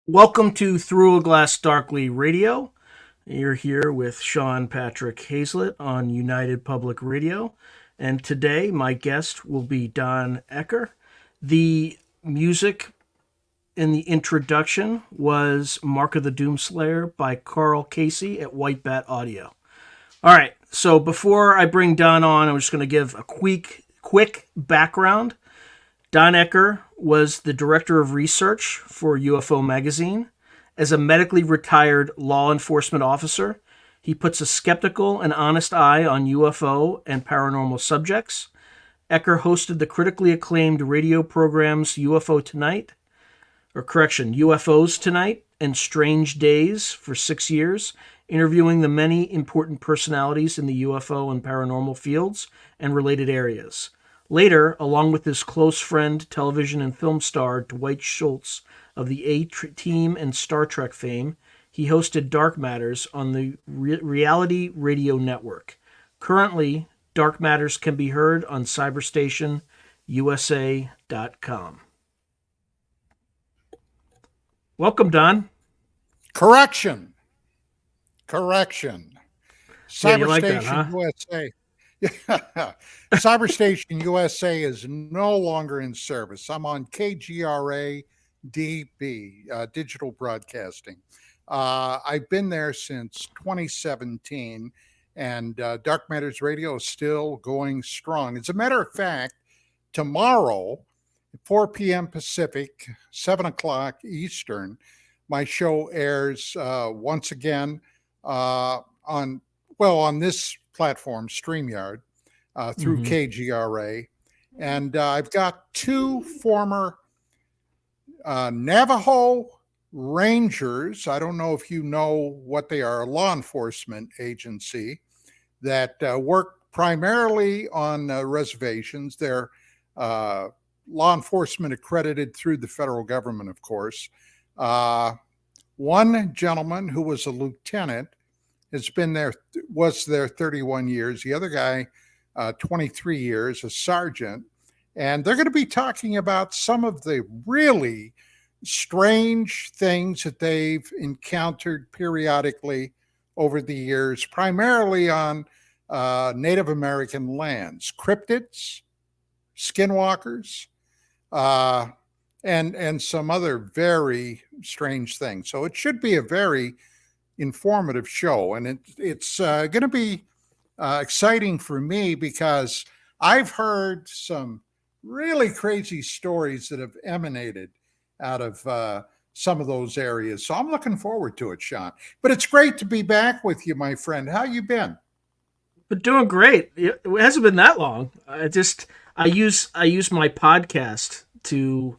Welcome to Through a Glass Darkly Radio. You're here with Sean Patrick Hazlett on United Public Radio. And today, my guest will be Don Ecker. The music in the introduction was Mark of the Doomslayer by Carl Casey at White Bat Audio. All right, so before I bring Don on, I'm just going to give a quick background. Don Ecker was the director of research for UFO magazine. As a medically retired law enforcement officer, he puts a skeptical and honest eye on UFO and paranormal subjects. Ecker hosted the critically acclaimed radio programs UFOs Tonight and Strange Days for 6 years, interviewing the many important personalities in the UFO and paranormal fields and related areas. Later, along with his close friend, television and film star Dwight Schultz of the A-Team and Star Trek fame, he hosted Dark Matters on the Reality Radio Network. Currently, Dark Matters can be heard on cyberstationusa.com. Welcome, Don. Correction. Yeah, you like that, Cyberstation huh? USA. Yeah. Cyberstation USA is no longer in service. I'm on KGRA DB, digital broadcasting. I've been there since 2017, and Dark Matters Radio is still going strong. As a matter of fact, tomorrow, 4 p.m. Pacific, 7 o'clock Eastern, my show airs once again on this platform, StreamYard, through KGRA. And I've got two former Navajo Rangers. I don't know if you know what they are, a law enforcement agency that work primarily on reservations. They're law enforcement accredited through the federal government, of course. One gentleman who was a lieutenant was there 31 years. The other guy, 23 years, a sergeant. And they're going to be talking about some of the really strange things that they've encountered periodically over the years, primarily on Native American lands, cryptids, skinwalkers, and some other very strange things. So it should be a very informative show, and it's going to be exciting for me because I've heard some really crazy stories that have emanated out of some of those areas. So I'm looking forward to it, Sean. But it's great to be back with you, my friend. How you been? But doing great. It hasn't been that long. I use my podcast to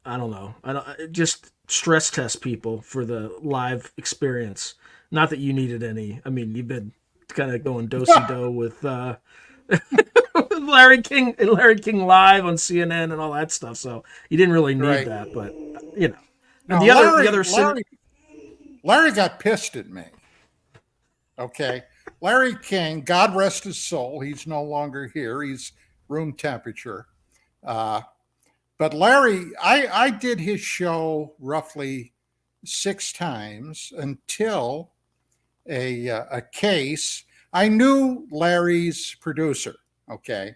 I don't just stress test people for the live experience. Not that you needed any. I mean, you've been kind of going do-si-do with Larry King live on CNN and all that stuff. So you didn't really need Right. that, but you know. And Now, Larry got pissed at me. Okay. Larry King, God rest his soul. He's no longer here. He's room temperature. But Larry, I did his show roughly 6 times until a case. I knew Larry's producer, okay?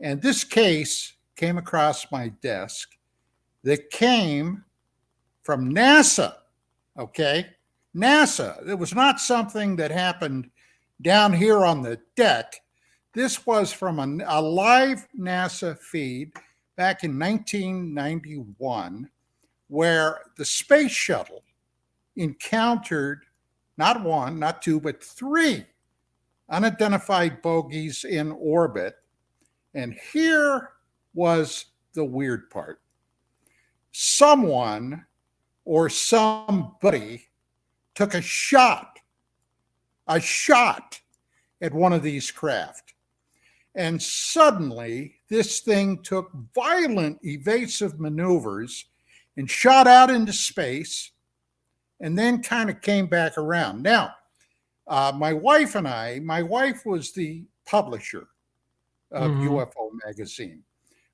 And this case came across my desk that came from NASA, okay? NASA. It was not something that happened down here on the deck. This was from a live NASA feed back in 1991, where the space shuttle encountered not one, not two, but 3 unidentified bogies in orbit. And here was the weird part. Someone or somebody took a shot at one of these craft. And suddenly, this thing took violent evasive maneuvers and shot out into space and then kind of came back around. Now, my wife was the publisher of UFO magazine.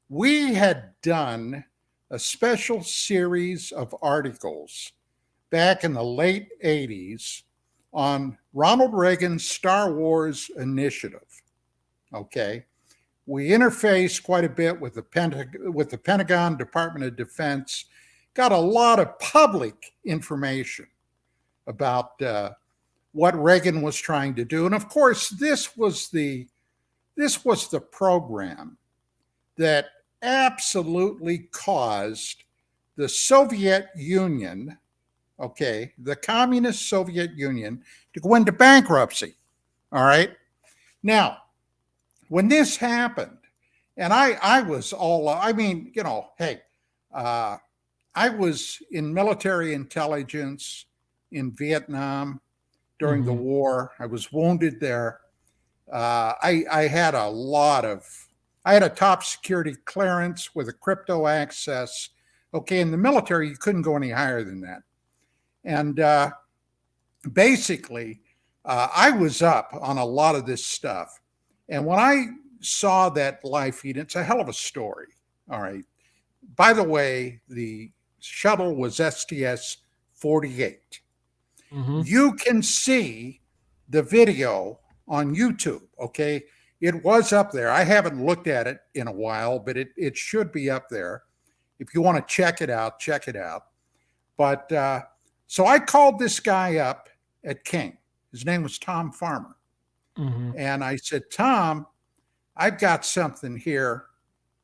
We had done a special series of articles back in the late 80s on Ronald Reagan's Star Wars initiative. Okay. We interfaced quite a bit with the Pentagon, Department of Defense, got a lot of public information about what Reagan was trying to do. And of course, this was the program that absolutely caused the Soviet Union, okay, the communist Soviet Union, to go into bankruptcy. All right. Now, when this happened, and I was all, I mean, you know, hey, I was in military intelligence in Vietnam during the war. I was wounded there. I had I had a top security clearance with a crypto access. Okay, in the military, you couldn't go any higher than that. And basically, I was up on a lot of this stuff. And when I saw that live feed, it's a hell of a story. All right. By the way, the shuttle was STS-48. You can see the video on YouTube. Okay. It was up there. I haven't looked at it in a while, but it should be up there. If you want to check it out, check it out. But so I called this guy up at King. His name was Tom Farmer. And I said, Tom, I've got something here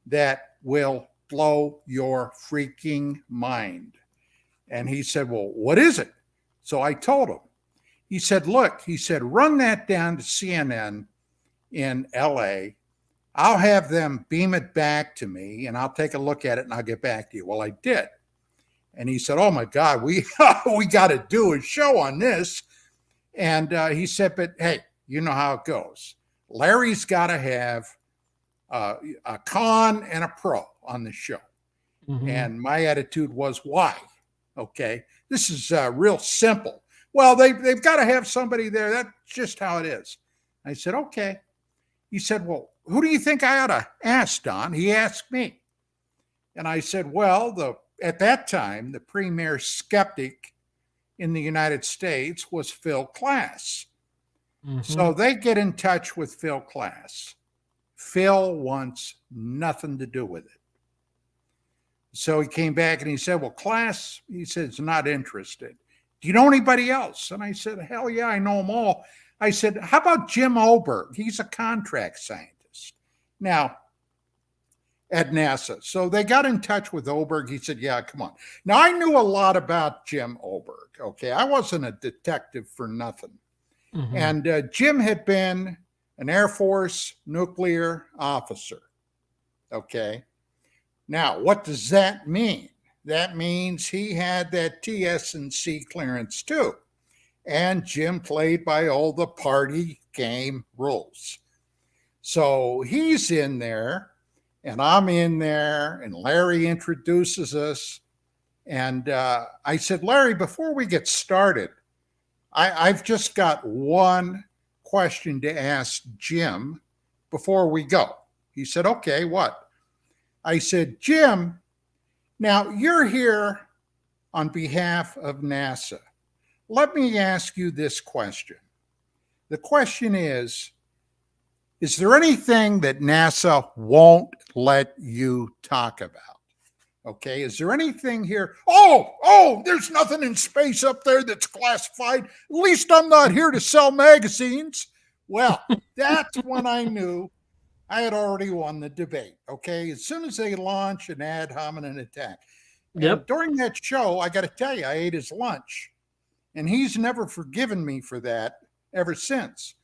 that will blow your freaking mind. And he said, well, what is it? So I told him. He said, look, he said, run that down to CNN in LA. I'll have them beam it back to me and I'll take a look at it and I'll get back to you. Well, I did. And he said, oh my God, we got to do a show on this. And he said, but hey, you know how it goes. Larry's got to have a con and a pro on the show. And my attitude was, why? Okay, this is real simple. Well, they've got to have somebody there. That's just how it is. I said, okay. He said, well, who do you think I ought to ask, Don? He asked me. And I said, well, at that time, the premier skeptic in the United States was Phil Klass. So they get in touch with Phil Klass. Phil wants nothing to do with it. So he came back and he said, well, Klass, he said, is not interested. Do you know anybody else? And I said, hell yeah, I know them all. I said, how about Jim Oberg? He's a contract scientist now at NASA. So they got in touch with Oberg. He said, yeah, come on. Now, I knew a lot about Jim Oberg. Okay. I wasn't a detective for nothing. And Jim had been an Air Force nuclear officer. Okay. Now, what does that mean? That means he had that TS&C clearance too. And Jim played by all the party game rules. So he's in there and I'm in there and Larry introduces us. And I said, Larry, before we get started, I've just got one question to ask Jim before we go. He said, okay, what? I said, Jim, now you're here on behalf of NASA. Let me ask you this question. The question is there anything that NASA won't let you talk about? Okay, is there anything here? Oh, there's nothing in space up there that's classified. At least I'm not here to sell magazines. Well, that's when I knew I had already won the debate. Okay, as soon as they launch an ad hominem attack. And during that show, I got to tell you, I ate his lunch. And he's never forgiven me for that ever since.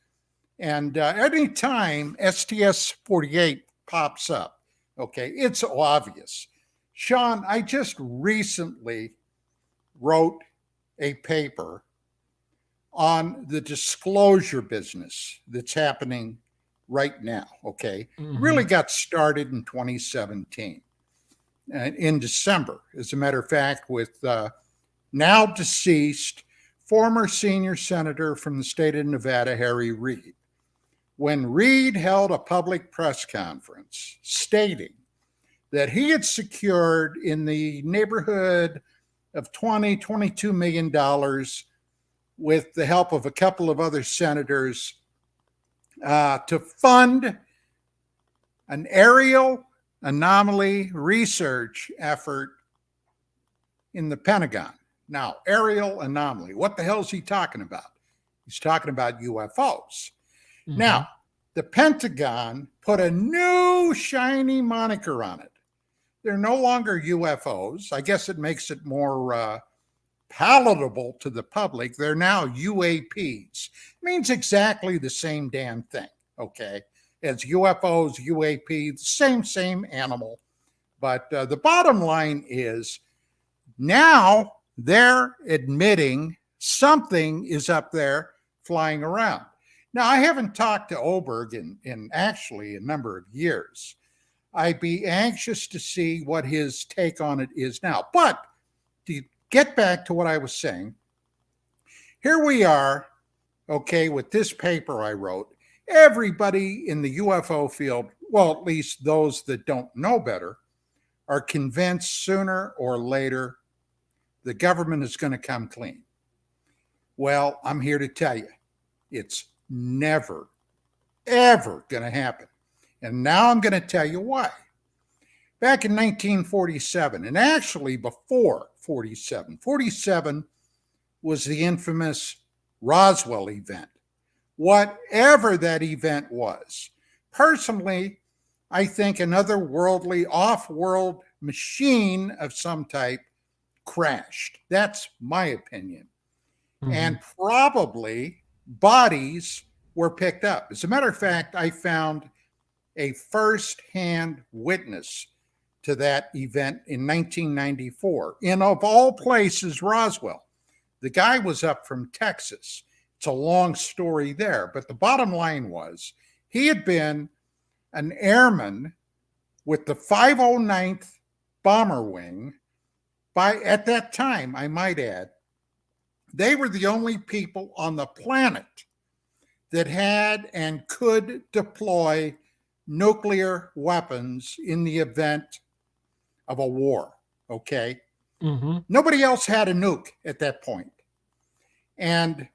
And any time STS-48 pops up, okay, it's obvious. Sean, I just recently wrote a paper on the disclosure business that's happening right now, okay? Really got started in 2017, in December, as a matter of fact, with now deceased former senior senator from the state of Nevada, Harry Reid. When Reid held a public press conference stating that he had secured in the neighborhood of $22 million with the help of a couple of other senators to fund an aerial anomaly research effort in the Pentagon. Now, aerial anomaly, what the hell is he talking about? He's talking about UFOs. Mhm. Now, the Pentagon put a new shiny moniker on it. They're no longer UFOs. I guess it makes it more palatable to the public. They're now UAPs. It means exactly the same damn thing, okay? As UFOs, UAP, same animal. But the bottom line is now they're admitting something is up there flying around. Now, I haven't talked to Oberg in actually a number of years. I'd be anxious to see what his take on it is now. But to get back to what I was saying, here we are, okay, with this paper I wrote. Everybody in the UFO field, well, at least those that don't know better, are convinced sooner or later the government is going to come clean. Well, I'm here to tell you, it's never, ever going to happen. And now I'm going to tell you why. Back in 1947, and actually before 47 was the infamous Roswell event. Whatever that event was, personally, I think another worldly, off-world machine of some type crashed. That's my opinion. Mm-hmm. And probably bodies were picked up. As a matter of fact, I found a first-hand witness to that event in 1994. In, of all places, Roswell. The guy was up from Texas. It's a long story there, but the bottom line was he had been an airman with the 509th Bomber Wing. At that time, I might add, they were the only people on the planet that had and could deploy nuclear weapons in the event of a war, okay? Mm-hmm. Nobody else had a nuke at that point. And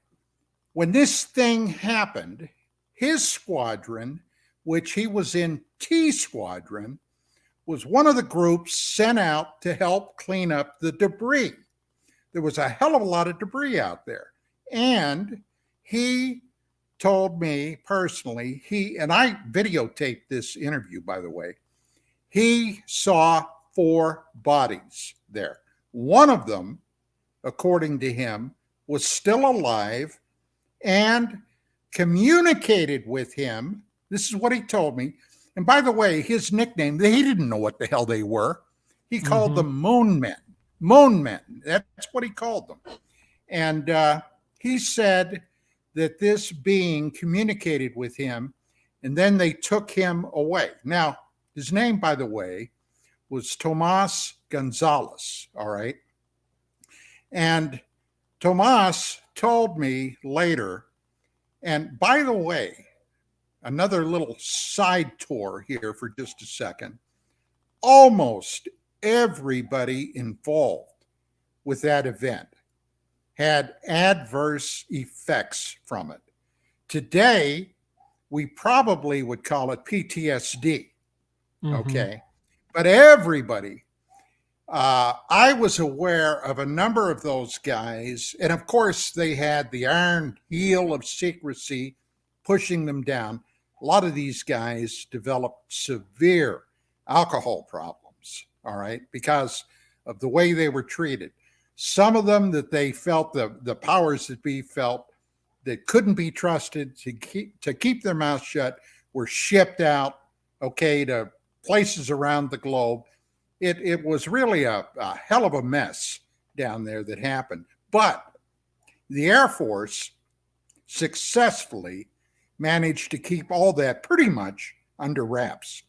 when this thing happened, his squadron, which he was in T Squadron, was one of the groups sent out to help clean up the debris. There was a hell of a lot of debris out there. And he told me personally, and I videotaped this interview, by the way, he saw 4 bodies there. One of them, according to him, was still alive and communicated with him. This is what he told me. And by the way, his nickname, he didn't know what the hell they were. He called them Moon Men. Moon Men. That's what he called them. And he said that this being communicated with him, and then they took him away. Now, his name, by the way, was Tomas Gonzalez, all right? And Tomas told me later, and by the way, another little side tour here for just a second. Almost everybody involved with that event had adverse effects from it. Today, we probably would call it PTSD, okay? But everybody, I was aware of a number of those guys, and of course, they had the iron heel of secrecy pushing them down. A lot of these guys developed severe alcohol problems, all right, because of the way they were treated. Some of them that they felt, the powers that be felt that couldn't be trusted to keep their mouth shut, were shipped out, okay, to places around the globe. It was really a hell of a mess down there that happened. But the Air Force successfully managed to keep all that pretty much under wraps.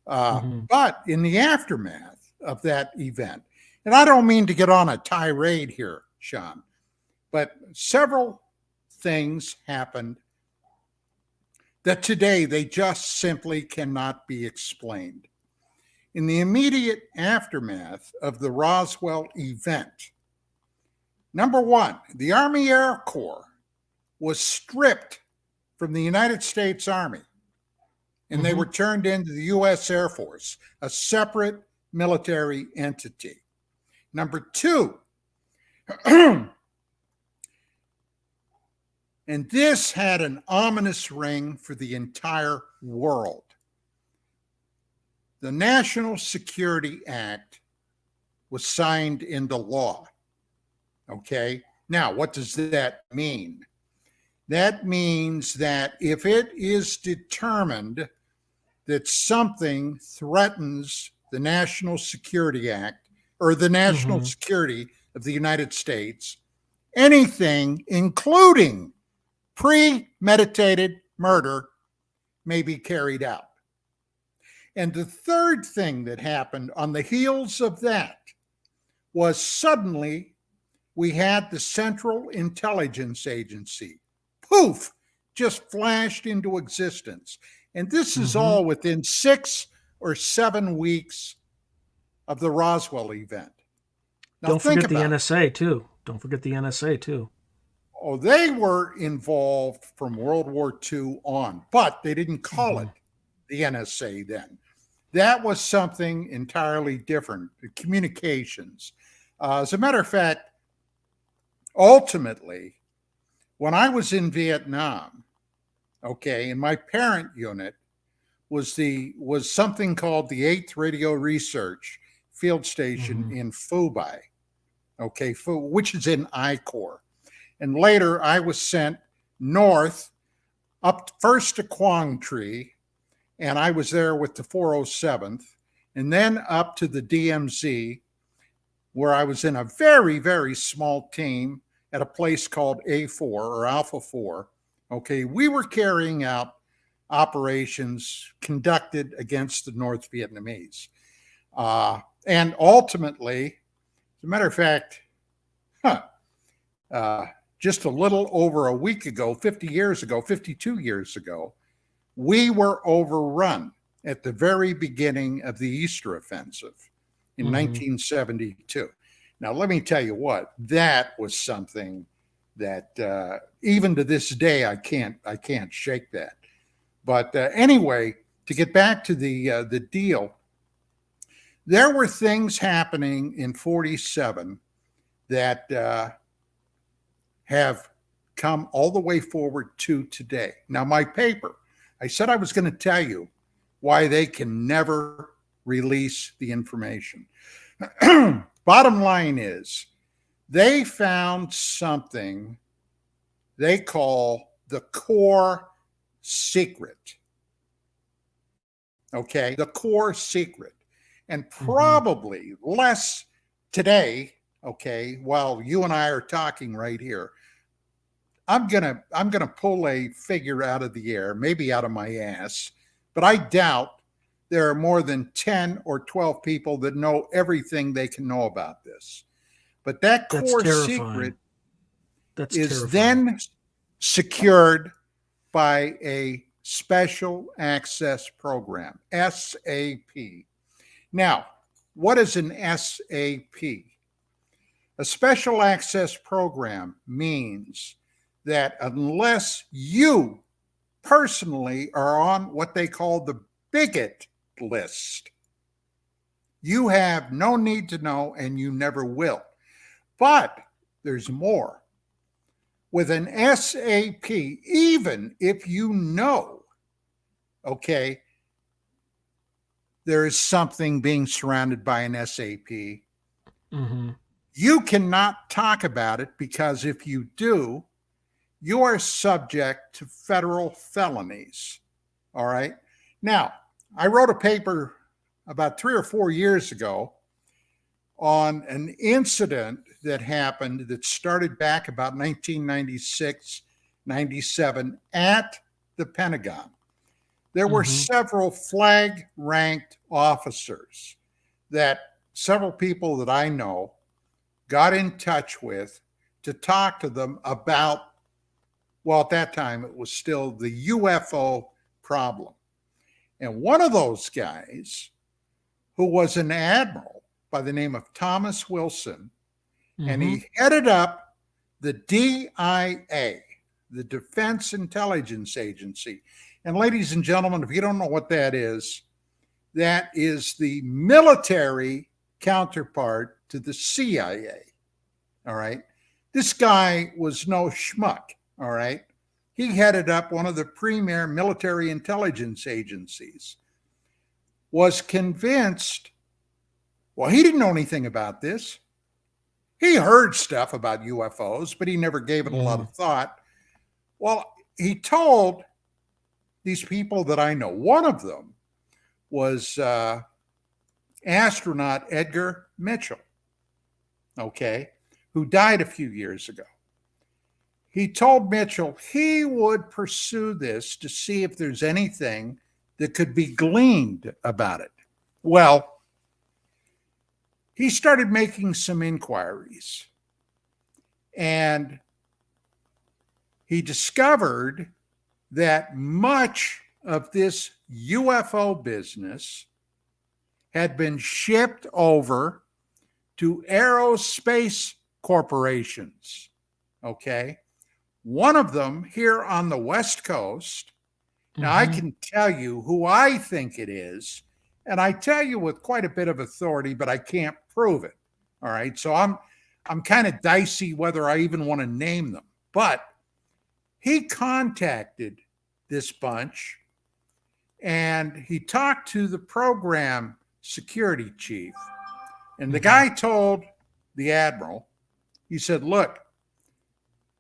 But in the aftermath of that event, and I don't mean to get on a tirade here, Sean, but several things happened that today they just simply cannot be explained. in the immediate aftermath of the Roswell event. Number one, the Army Air Corps was stripped from the United States Army, and they were turned into the U.S. Air Force, a separate military entity. Number two, and this had an ominous ring for the entire world. The National Security Act was signed into law. Okay. Now, what does that mean? That means that if it is determined that something threatens the National Security Act or the national security of the United States, anything, including premeditated murder, may be carried out. And the third thing that happened on the heels of that was suddenly we had the Central Intelligence Agency, poof, just flashed into existence. And this is all within 6 or 7 weeks of the Roswell event. Now, don't forget the NSA too. Don't forget the NSA too. Oh, they were involved from World War II on, but they didn't call it the NSA then. That was something entirely different, communications. As a matter of fact, ultimately, when I was in Vietnam, okay, and my parent unit was something called the 8th Radio Research Field Station in Phu Bai, okay, which is in I Corps. And later I was sent north, up first to Quang Tri, and I was there with the 407th, and then up to the DMZ, where I was in a very, very small team at a place called A4 or Alpha 4. Okay, we were carrying out operations conducted against the North Vietnamese. And ultimately, as a matter of fact, just a little over a week ago, 52 years ago, we were overrun at the very beginning of the Easter offensive in 1972. Now, let me tell you what, that was something that even to this day, I can't shake that. But anyway, to get back to the deal, there were things happening in 47 that have come all the way forward to today. Now, my paper, I said I was going to tell you why they can never release the information. Bottom line is, they found something they call the core secret. Okay, the core secret. And probably less today, okay, while you and I are talking right here, I'm gonna pull a figure out of the air, maybe out of my ass, but I doubt there are more than 10 or 12 people that know everything they can know about this. But that core secret is then secured by a special access program, SAP. Now, what is an SAP? A special access program means that unless you personally are on what they call the bigot list, you have no need to know and you never will. But there's more. With an SAP, even if you know, okay, there is something being surrounded by an SAP, you cannot talk about it, because if you do, you are subject to federal felonies. All right. Now, I wrote a paper about 3 or 4 years ago on an incident that happened that started back about 1996, 97 at the Pentagon. There were several flag-ranked officers that several people that I know got in touch with to talk to them about, well, at that time, it was still the UFO problem. And one of those guys who was an admiral by the name of Thomas Wilson, and Mm-hmm. he headed up the DIA, the Defense Intelligence Agency. And ladies and gentlemen, if you don't know what that is the military counterpart to the CIA. All right. This guy was no schmuck. All right. He headed up one of the premier military intelligence agencies, was convinced, well, he didn't know anything about this. He heard stuff about UFOs, but he never gave it a lot of thought. Well, he told these people that I know, one of them was astronaut Edgar Mitchell, okay, who died a few years ago. He told Mitchell he would pursue this to see if there's anything that could be gleaned about it. Well, he started making some inquiries, and he discovered that much of this UFO business had been shipped over to aerospace corporations, okay? One of them here on the West Coast. Now, I can tell you who I think it is, and I tell you with quite a bit of authority, but I can't prove it, all right? So I'm kind of dicey whether I even want to name them. But he contacted this bunch, and he talked to the program security chief. And the guy told the admiral, he said, look,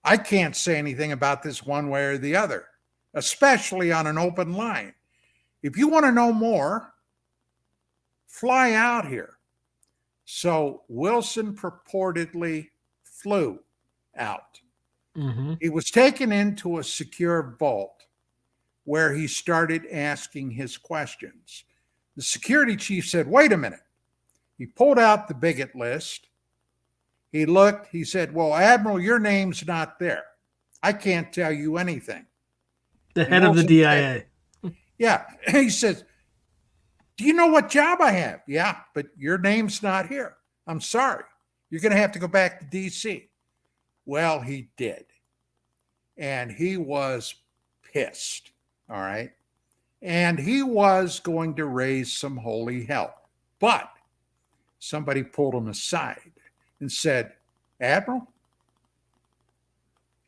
I can't say anything about this one way or the other, especially on an open line. If you want to know more, fly out here. So Wilson purportedly flew out. Mm-hmm. He was taken into a secure vault where he started asking his questions. The security chief said, wait a minute. He pulled out the bigot list. He looked, he said, well, Admiral, your name's not there. I can't tell you anything. The head of the DIA. Yeah. He says, do you know what job I have? Yeah, but your name's not here. I'm sorry. You're going to have to go back to DC. Well, he did. And he was pissed. All right. And he was going to raise some holy hell. But somebody pulled him aside and said, Admiral,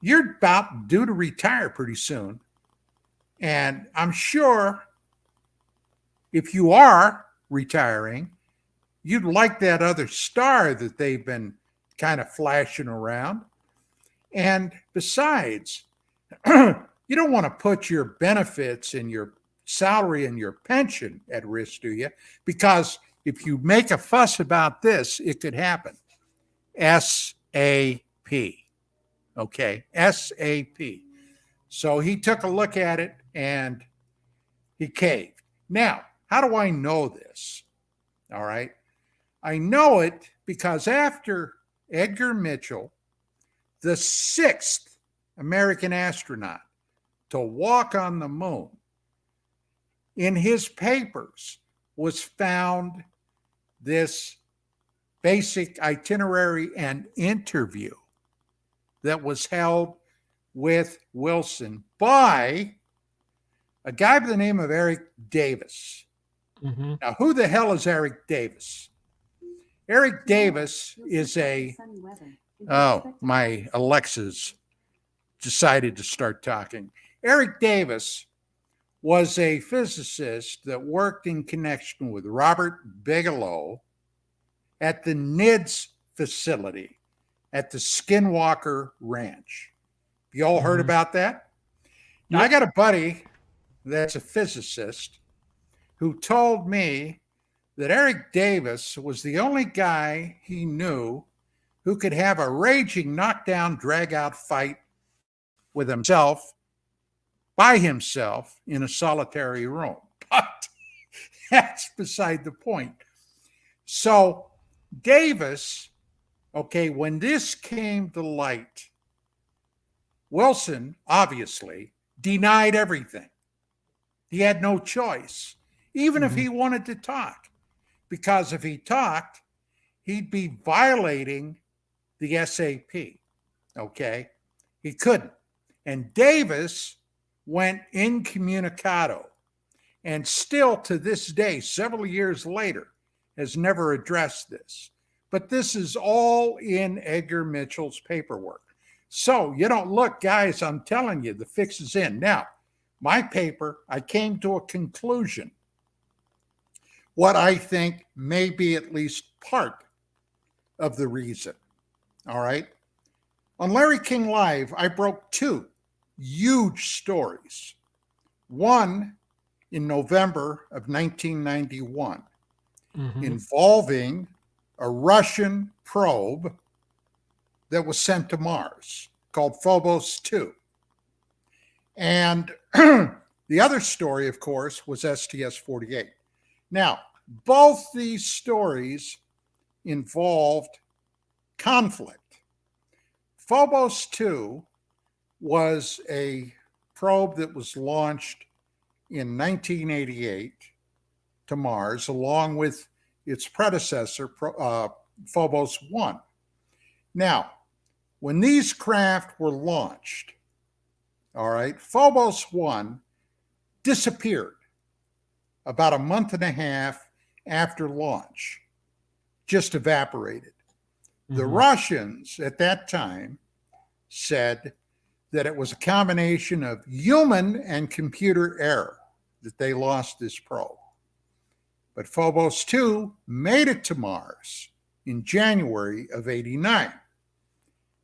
you're about due to retire pretty soon. And I'm sure if you are retiring, you'd like that other star that they've been kind of flashing around. And besides, you don't want to put your benefits and your salary and your pension at risk, do you? Because if you make a fuss about this, it could happen. SAP. Okay, SAP. So he took a look at it and he caved. Now, how do I know this? All right. I know it because after Edgar Mitchell, the sixth American astronaut to walk on the moon, in his papers was found this basic itinerary and interview that was held with Wilson by a guy by the name of Eric Davis. Mm-hmm. Now, who the hell is Eric Davis? Eric Davis is my Alexa's decided to start talking. Eric Davis was a physicist that worked in connection with Robert Bigelow at the NIDS facility at the Skinwalker Ranch. You all heard about that? Now, I got a buddy that's a physicist who told me that Eric Davis was the only guy he knew who could have a raging knockdown, drag-out fight with himself, by himself, in a solitary room. But that's beside the point. So Davis, okay, when this came to light, Wilson obviously denied everything. He had no choice, even if he wanted to talk. because if he talked, he'd be violating the SAP. Okay? He couldn't. And Davis went incommunicado, and still to this day, several years later, has never addressed this. But this is all in Edgar Mitchell's paperwork. So you don't look, guys, I'm telling you, the fix is in. Now, my paper, I came to a conclusion. What I think may be at least part of the reason. All right. On Larry King Live, I broke two huge stories. One in November of 1991, involving a Russian probe that was sent to Mars called Phobos 2. And the other story, of course, was STS-48. Now, both these stories involved conflict. Phobos 2 was a probe that was launched in 1988 to Mars, along with its predecessor, Phobos 1. Now, when these craft were launched, all right, Phobos 1 disappeared about a month and a half after launch, just evaporated. The Russians at that time said that it was a combination of human and computer error that they lost this probe. But Phobos 2 made it to Mars in January of '89,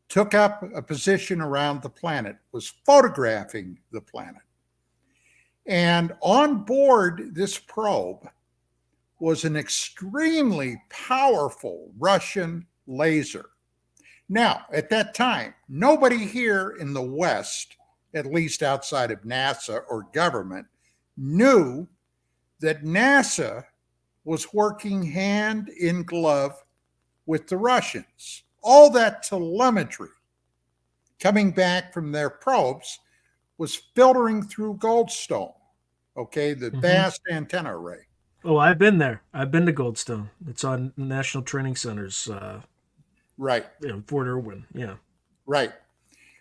took up a position around the planet, was photographing the planet. And on board this probe was an extremely powerful Russian laser. Now, at that time, nobody here in the West, at least outside of NASA or government, knew that NASA was working hand in glove with the Russians. All that telemetry coming back from their probes was filtering through Goldstone, okay, the vast antenna array. Oh, I've been there. I've been to Goldstone. It's on National Training Center's, right, Fort Irwin. Yeah, right.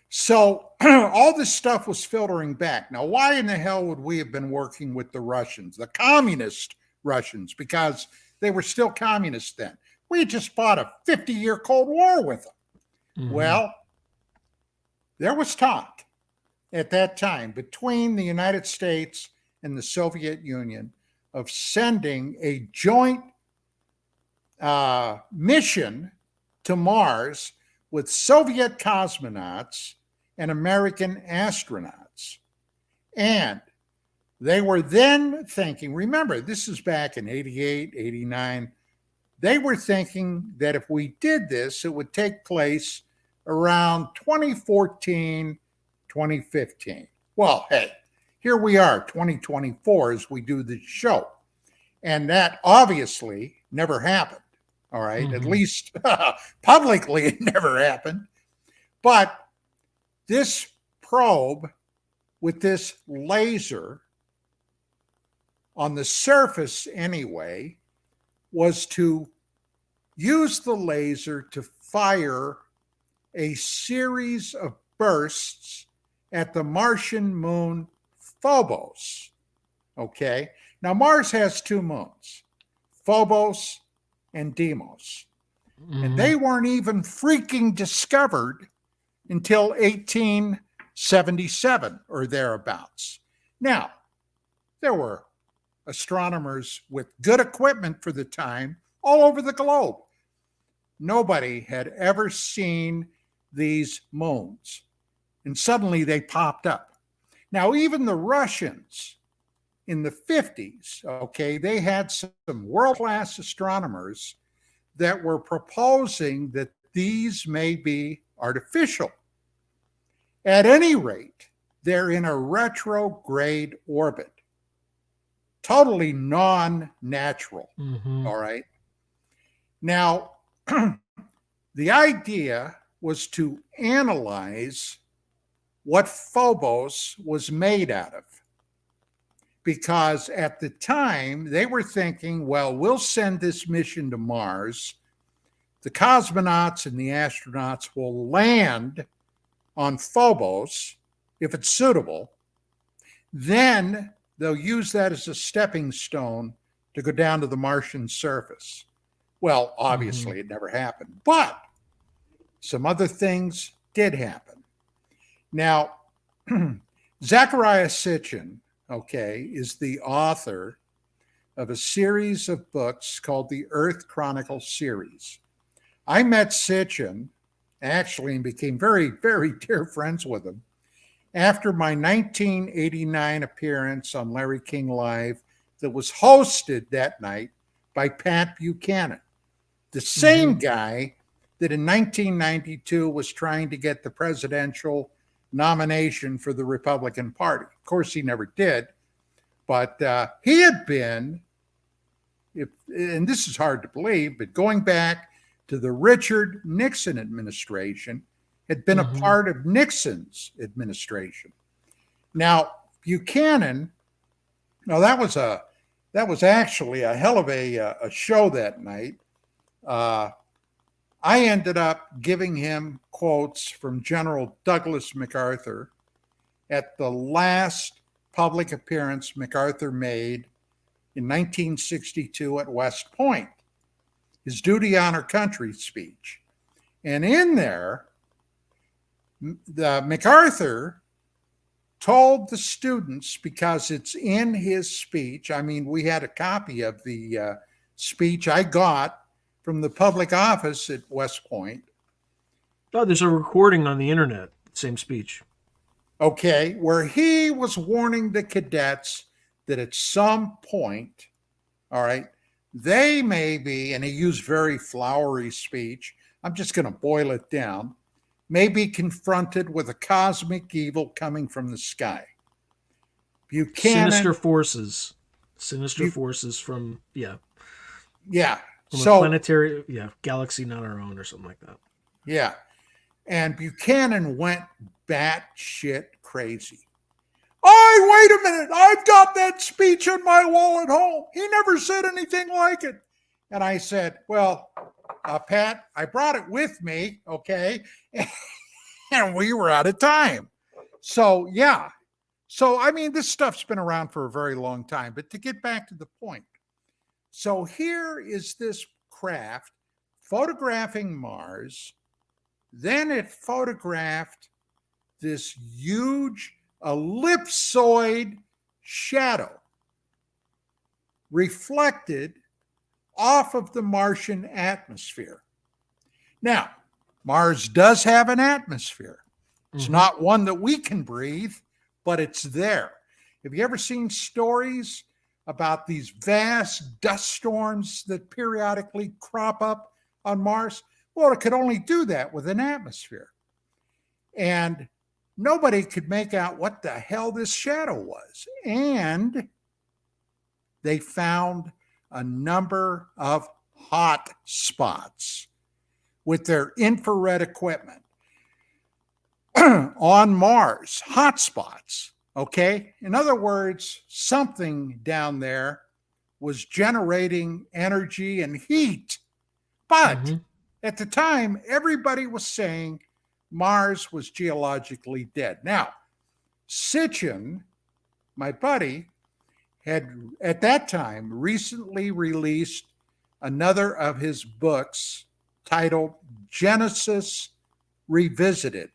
So all this stuff was filtering back. Now, why in the hell would we have been working with the Russians, the communist Russians, because they were still communists then? We had just fought a 50-year Cold War with them. Well, there was talk at that time between the United States and the Soviet Union of sending a joint mission to Mars with Soviet cosmonauts and American astronauts. And they were then thinking, remember, this is back in 88, 89. They were thinking that if we did this, it would take place around 2014, 2015. Well, hey, here we are, 2024, as we do this show. And that obviously never happened. All right. At least publicly, it never happened. But this probe with this laser on the surface anyway was to use the laser to fire a series of bursts at the Martian moon Phobos. Okay. Now, Mars has two moons, Phobos and Deimos. And they weren't even freaking discovered until 1877 or thereabouts. Now, there were astronomers with good equipment for the time all over the globe. Nobody had ever seen these moons. And suddenly they popped up. Now, even the Russians in the 50s, okay, they had some world-class astronomers that were proposing that these may be artificial. At any rate, they're in a retrograde orbit, totally non-natural, all right? Now, the idea was to analyze what Phobos was made out of. because at the time they were thinking, well, we'll send this mission to Mars. The cosmonauts and the astronauts will land on Phobos if it's suitable. Then they'll use that as a stepping stone to go down to the Martian surface. Well, obviously, it never happened, but some other things did happen. Now, Zecharia Sitchin, okay, is the author of a series of books called the Earth Chronicles series. I met Sitchin, actually, and became very, very dear friends with him after my 1989 appearance on Larry King Live that was hosted that night by Pat Buchanan, the same guy that in 1992 was trying to get the presidential nomination for the Republican Party. Of course, he never did, but he had been, and this is hard to believe, but going back to the Richard Nixon administration, had been a part of Nixon's administration. Now, Buchanan, that was actually a hell of a show that night. I ended up giving him quotes from General Douglas MacArthur at the last public appearance MacArthur made in 1962 at West Point, his duty on our country speech. And in there, the MacArthur told the students, because it's in his speech, I mean, we had a copy of the speech I got from the public office at West Point. Oh, there's a recording on the internet, same speech. Okay, where he was warning the cadets that at some point, all right, they may be, and he used very flowery speech, I'm just going to boil it down, may be confronted with a cosmic evil coming from the sky. Buchanan, Sinister forces from, yeah. From a planetary, galaxy not our own or something like that. Yeah. And Buchanan went batshit crazy. Wait a minute. I've got that speech on my wall at home. He never said anything like it. And I said, well, Pat, I brought it with me, okay? And we were out of time. So, yeah. So, I mean, this stuff's been around for a very long time. But to get back to the point, so here is this craft photographing Mars. Then it photographed this huge ellipsoid shadow reflected off of the Martian atmosphere. Now, Mars does have an atmosphere. It's not one that we can breathe, but it's there. Have you ever seen stories about these vast dust storms that periodically crop up on Mars? Well, it could only do that with an atmosphere. And nobody could make out what the hell this shadow was. And they found a number of hot spots with their infrared equipment on Mars, hot spots. Okay. In other words, something down there was generating energy and heat. But at the time, everybody was saying Mars was geologically dead. Now, Sitchin, my buddy, had at that time recently released another of his books titled Genesis Revisited.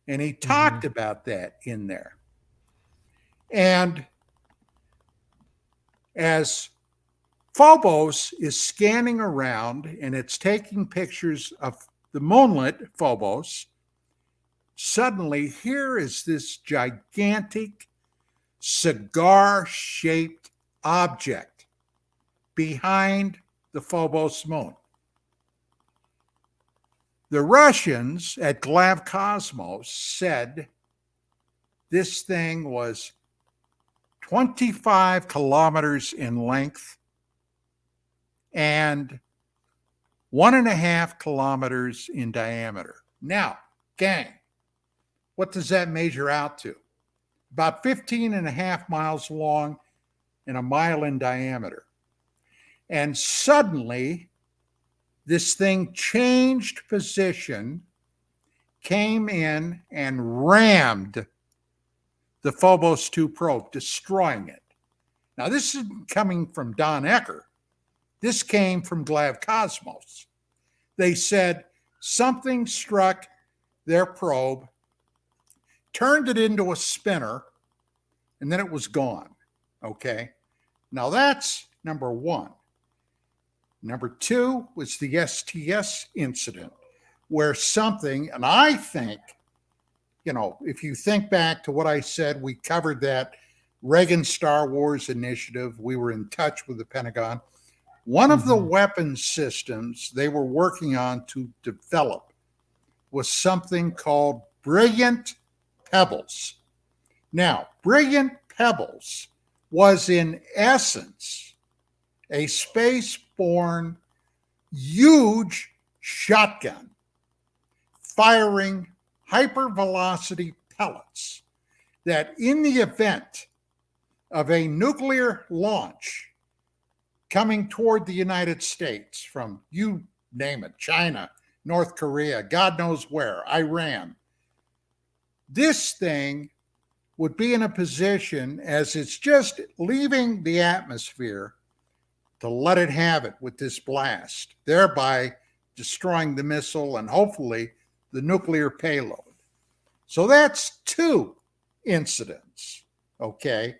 And he talked about that in there. And as Phobos is scanning around and it's taking pictures of the moonlit Phobos, suddenly here is this gigantic cigar-shaped object behind the Phobos moon. The Russians at Glavcosmos said this thing was 25 kilometers in length and 1.5 kilometers in diameter. Now, gang, what does that measure out to? about 15 and a half miles long and a mile in diameter. And suddenly, this thing changed position, came in and rammed the Phobos 2 probe, destroying it. Now, this isn't coming from Don Ecker. This came from Glav Cosmos. They said something struck their probe, turned it into a spinner, and then it was gone. Okay? Now, that's number one. Number two was the STS incident, where something, and I think, if you think back to what I said, we covered that Reagan Star Wars initiative. We were in touch with the Pentagon. One of the weapons systems they were working on to develop was something called Brilliant Pebbles. Now, Brilliant Pebbles was in essence a space-borne huge shotgun firing hypervelocity pellets that in the event of a nuclear launch coming toward the United States from, you name it, China, North Korea, God knows where, Iran, this thing would be in a position as it's just leaving the atmosphere to let it have it with this blast, thereby destroying the missile and hopefully the nuclear payload. So that's two incidents, okay,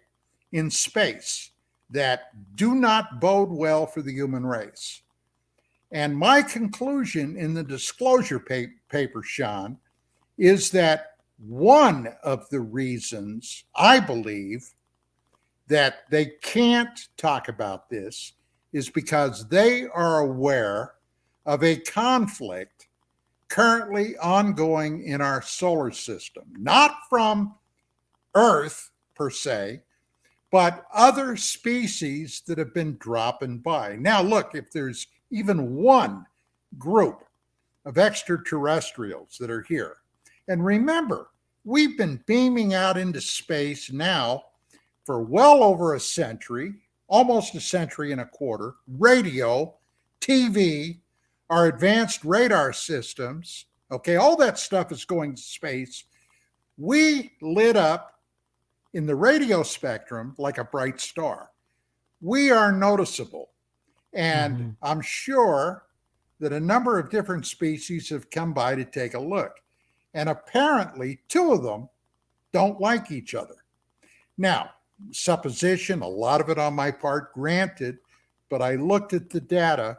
in space that do not bode well for the human race. And my conclusion in the disclosure paper, Sean, is that one of the reasons I believe that they can't talk about this is because they are aware of a conflict currently ongoing in our solar system, not from Earth per se, but other species that have been dropping by. Now, look, if there's even one group of extraterrestrials that are here, and remember, we've been beaming out into space now for well over a century, almost a century and a quarter, radio, TV, our advanced radar systems, okay, all that stuff is going to space. We lit up in the radio spectrum like a bright star. We are noticeable. And I'm sure that a number of different species have come by to take a look. And apparently, two of them don't like each other. Now, supposition, a lot of it on my part, granted, but I looked at the data.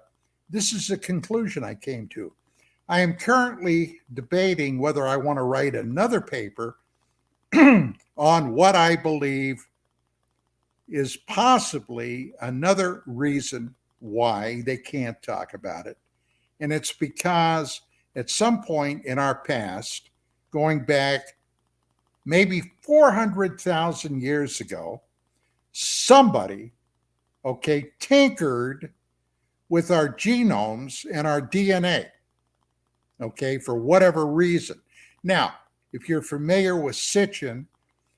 This is the conclusion I came to. I am currently debating whether I want to write another paper on what I believe is possibly another reason why they can't talk about it. And it's because at some point in our past, going back maybe 400,000 years ago, somebody, okay, tinkered with our genomes and our DNA, okay, for whatever reason. Now, if you're familiar with Sitchin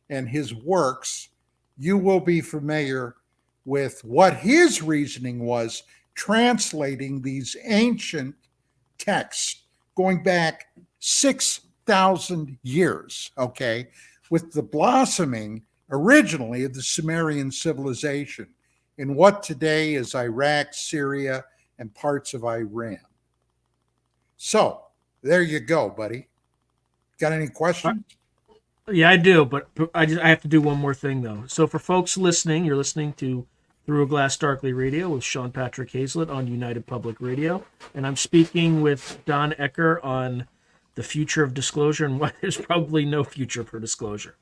and his works, you will be familiar with what his reasoning was translating these ancient texts going back 6,000 years, okay, with the blossoming originally of the Sumerian civilization in what today is Iraq, Syria, and parts of Iran. So there you go, buddy. Got any questions? Yeah, I do, but I have to do one more thing though. So for folks listening, you're listening to Through a Glass Darkly Radio with Sean Patrick Hazlett on United Public Radio, and I'm speaking with Don Ecker on the future of disclosure and why there's probably no future for disclosure.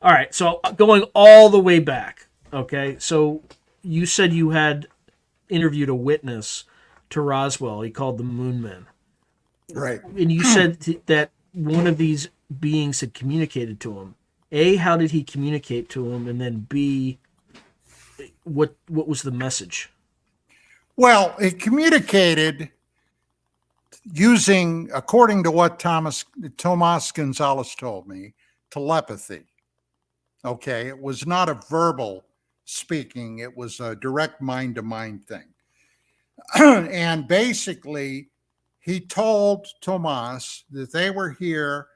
All right, so going all the way back, okay, so you said you had interviewed a witness to Roswell. He called the Moon Men. Right. And you said that one of these beings had communicated to him. A, how did he communicate to him? And then B, what was the message? Well, it communicated using, according to what Tomas Gonzalez told me, telepathy. Okay. It was not a verbal speaking, it was a direct mind to mind thing. And basically, he told Tomas that they were here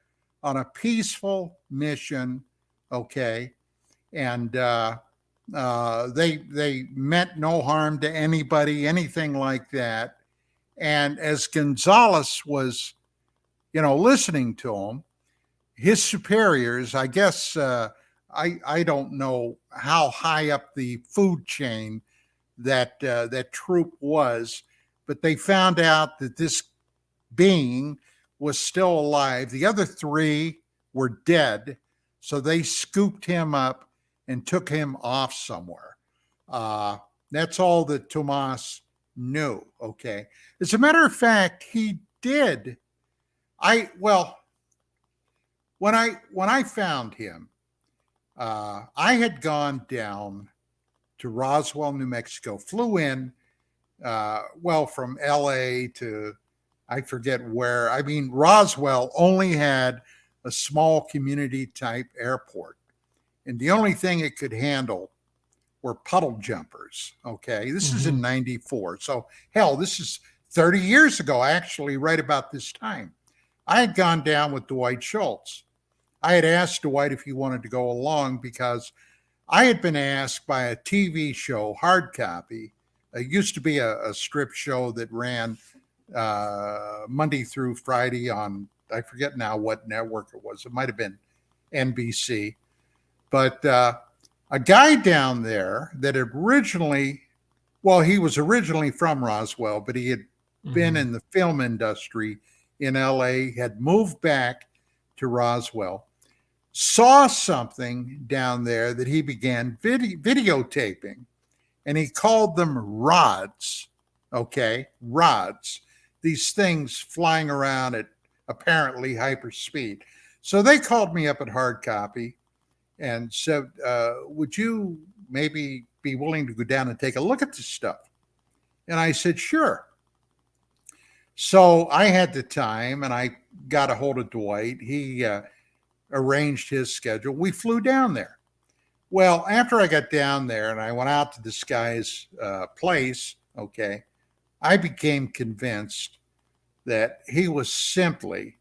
on a peaceful mission. Okay. And they meant no harm to anybody, anything like that. And as Gonzalez was, listening to him, his superiors, I guess, I don't know how high up the food chain that troop was, but they found out that this being was still alive. The other three were dead, so they scooped him up and took him off somewhere. That's all that Tomas knew. Okay. As a matter of fact, he did. When I found him, I had gone down to Roswell, New Mexico, flew in, from LA to I forget where. I mean, Roswell only had a small community type airport, and the only thing it could handle were puddle jumpers. Okay. This is in 94. So, hell, this is 30 years ago, actually, right about this time. I had gone down with Dwight Schultz. I had asked Dwight if he wanted to go along because I had been asked by a TV show, Hard Copy. It used to be a strip show that ran Monday through Friday on, I forget now what network it was. It might have been NBC. But a guy down there that originally, he was originally from Roswell, but he had been in the film industry in LA, had moved back to Roswell, saw something down there that he began videotaping, and he called them rods. Okay, rods. These things flying around at apparently hyperspeed. So they called me up at Hard Copy and said, would you maybe be willing to go down and take a look at this stuff? And I said, sure. So I had the time, and I got a hold of Dwight. He arranged his schedule. We flew down there. Well, after I got down there and I went out to this guy's place, okay, I became convinced that he was simply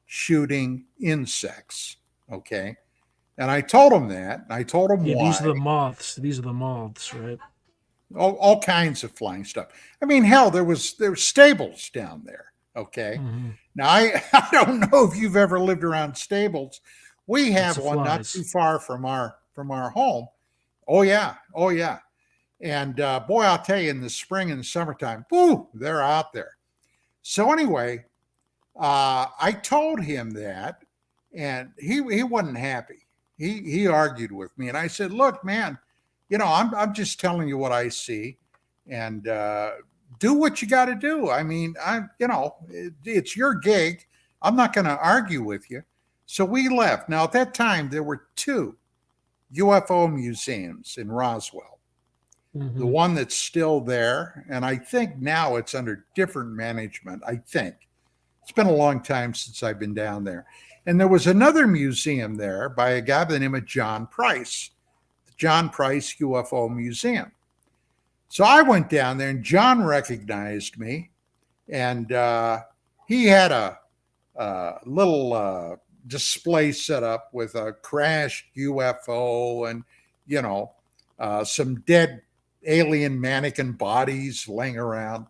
shooting insects, okay? And I told him that. And I told him why. These are the moths. These are the moths, right? All kinds of flying stuff. I mean, hell, there were stables down there. Okay. Now I don't know if you've ever lived around stables. We have one not too far from our home. Oh yeah. And boy, I'll tell you, in the spring and summertime, whoo, they're out there. So anyway, I told him that, and he wasn't happy. He argued with me, and I said, look, man, I'm just telling you what I see, and do what you got to do. I mean, it's your gig. I'm not going to argue with you. So we left. Now, at that time, there were 2 UFO museums in Roswell. The one that's still there, and I think now it's under different management, I think. It's been a long time since I've been down there. And there was another museum there by a guy by the name of John Price, the John Price UFO Museum. So I went down there, and John recognized me, and he had a little display set up with a crashed UFO and, some dead alien mannequin bodies laying around.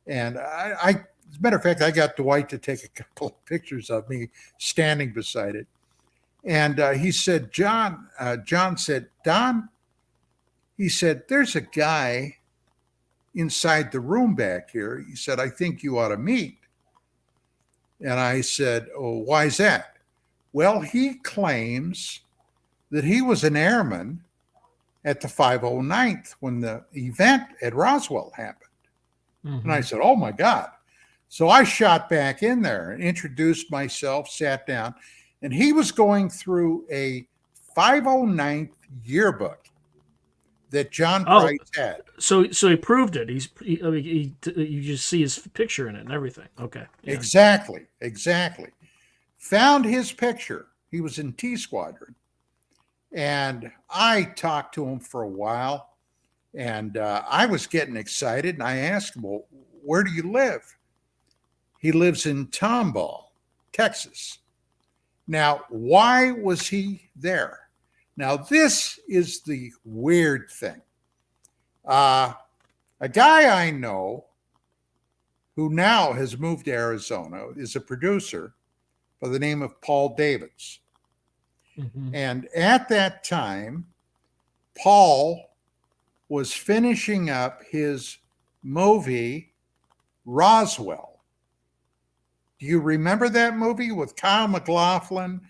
And I as a matter of fact, I got Dwight to take a couple of pictures of me standing beside it. And he said, John said, Don, he said, there's a guy inside the room back here. He said, I think you ought to meet. And I said, oh, why is that? Well, he claims that he was an airman at the 509th when the event at Roswell happened. And I said, oh my God. So I shot back in there and introduced myself, sat down, and he was going through a 509th yearbook that John Price had. So he proved it. You just see his picture in it and everything. Okay. Yeah. Exactly. Found his picture. He was in T Squadron. And I talked to him for a while, and I was getting excited. And I asked him, well, where do you live? He lives in Tomball, Texas. Now, why was he there? Now, this is the weird thing. A guy I know who now has moved to Arizona is a producer by the name of Paul Davids. Mm-hmm. And at that time, Paul was finishing up his movie, Roswell. Do you remember that movie with Kyle MacLachlan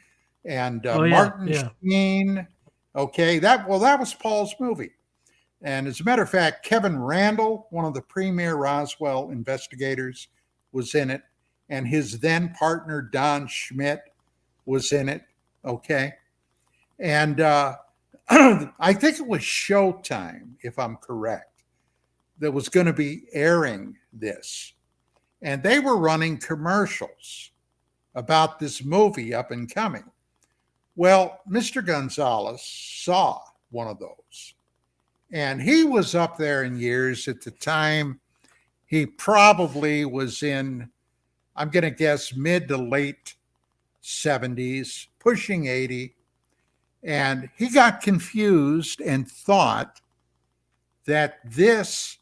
and Martin Sheen? Okay, that was Paul's movie. And as a matter of fact, Kevin Randall, one of the premier Roswell investigators, was in it. And his then partner, Don Schmidt, was in it. Okay. And I think it was Showtime, if I'm correct, that was going to be airing this. And they were running commercials about this movie up and coming. Well, Mr. Gonzalez saw one of those. And he was up there in years. At the time, he probably was in, I'm going to guess, mid to late 70s, pushing 80. And he got confused and thought that this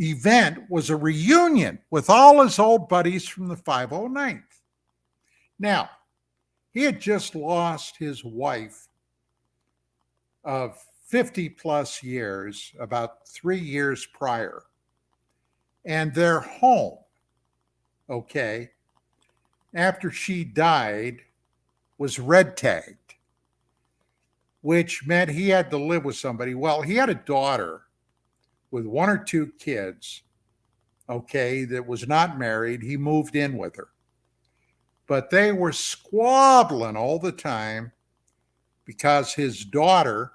event was a reunion with all his old buddies from the 509th. Now, he had just lost his wife of 50 plus years, about 3 years prior. And their home, okay, after she died, was red tagged, which meant he had to live with somebody. Well, he had a daughter with 1 or 2 kids, okay, that was not married. He moved in with her. But they were squabbling all the time because his daughter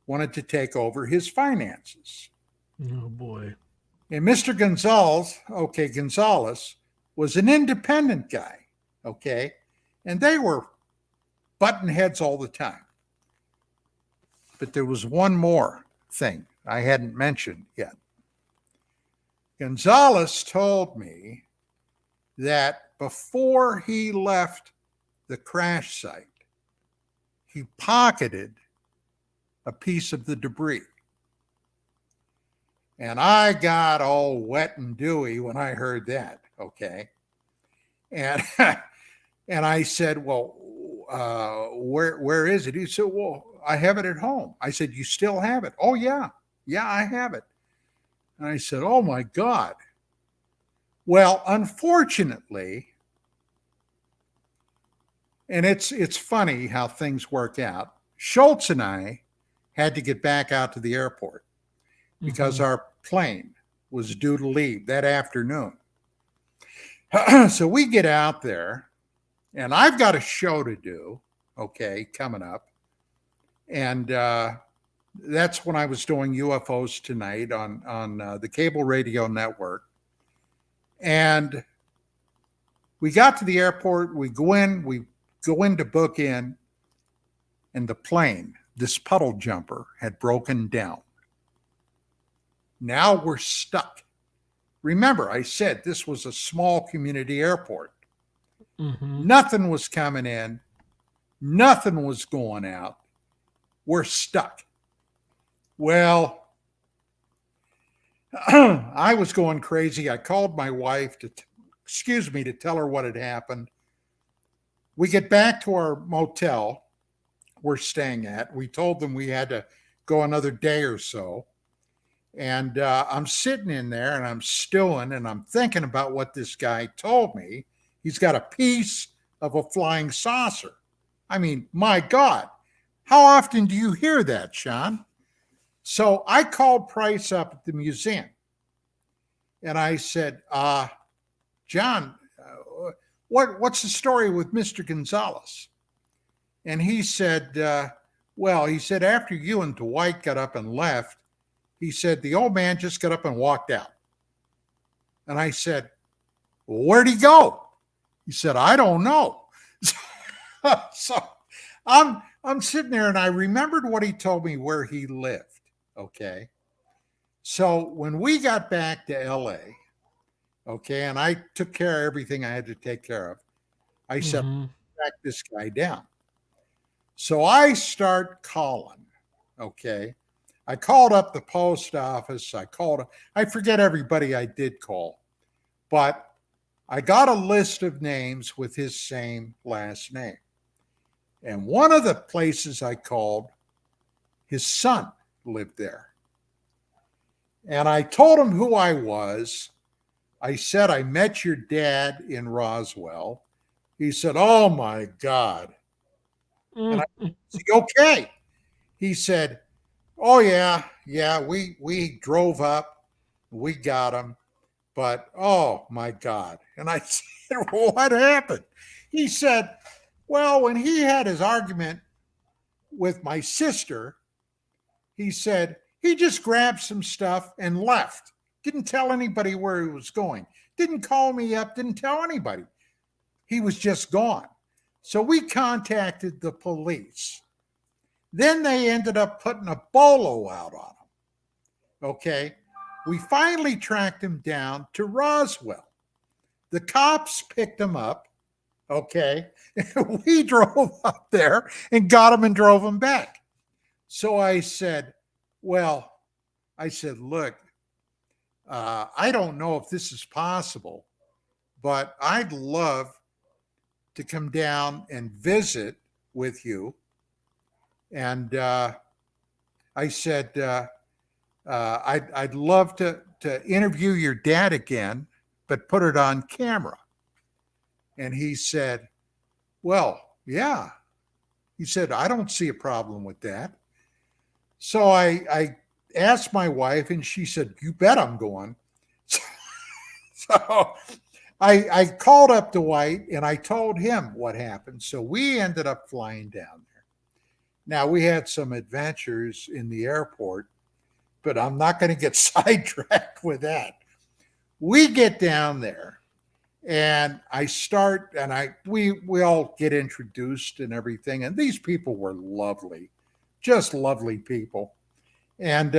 wanted to take over his finances. Oh, boy. And Mr. Gonzalez was an independent guy, okay? And they were butting heads all the time. But there was one more thing I hadn't mentioned yet. Gonzalez told me that before he left the crash site, he pocketed a piece of the debris. And I got all wet and dewy when I heard that, okay? And and I said, well, where is it? He said, well, I have it at home. I said, you still have it? Oh, yeah. Yeah, I have it. And I said, oh, my God. Well, unfortunately, and it's funny how things work out, Schultz and I had to get back out to the airport because our plane was due to leave that afternoon. So we get out there, and I've got a show to do, okay, coming up. And that's when I was doing UFOs Tonight on the cable radio network. And we got to the airport, we go in to book in, and the plane, this puddle jumper, had broken down. Now we're stuck. Remember, I said this was a small community airport. Nothing was coming in. Nothing was going out. We're stuck. Well, I was going crazy. I called my wife to tell her what had happened. We get back to our motel we're staying at. We told them we had to go another day or so. And I'm sitting in there and I'm stewing and I'm thinking about what this guy told me. He's got a piece of a flying saucer. I mean, my God, how often do you hear that, Sean? So I called Price up at the museum and I said, John, what's the story with Mr. Gonzalez? And he said, after you and Dwight got up and left, he said, the old man just got up and walked out. And I said, well, where'd he go? He said, I don't know. So I'm sitting there and I remembered what he told me where he lived. Okay. So when we got back to LA, okay, and I took care of everything I had to take care of, I said, Mm-hmm. track this guy down. So I start calling. Okay. I called up the post office. I forget everybody I did call, but I got a list of names with his same last name. And one of the places I called, his son lived there. And I told him who I was. I said, I met your dad in Roswell. He said, oh my God. And I Mm-hmm. said, okay. He said, oh yeah, we drove up, we got him, but oh my God. And I said, well, what happened? He said, well, when he had his argument with my sister, he said he just grabbed some stuff and left. Didn't tell anybody where he was going. Didn't call me up, didn't tell anybody. He was just gone. So we contacted the police. Then they ended up putting a bolo out on him. Okay. We finally tracked him down to Roswell. The cops picked him up. Okay. We drove up there and got him and drove him back. So I said, look, I don't know if this is possible, but I'd love to come down and visit with you. And I said, I'd love to interview your dad again, but put it on camera. And he said, well, yeah. He said, I don't see a problem with that. So I asked my wife, and she said, you bet I'm going. So I called up Dwight and I told him what happened. So we ended up flying down there. Now, we had some adventures in the airport, but I'm not going to get sidetracked with that. We get down there and we all get introduced and everything. And these people were lovely, just lovely people. And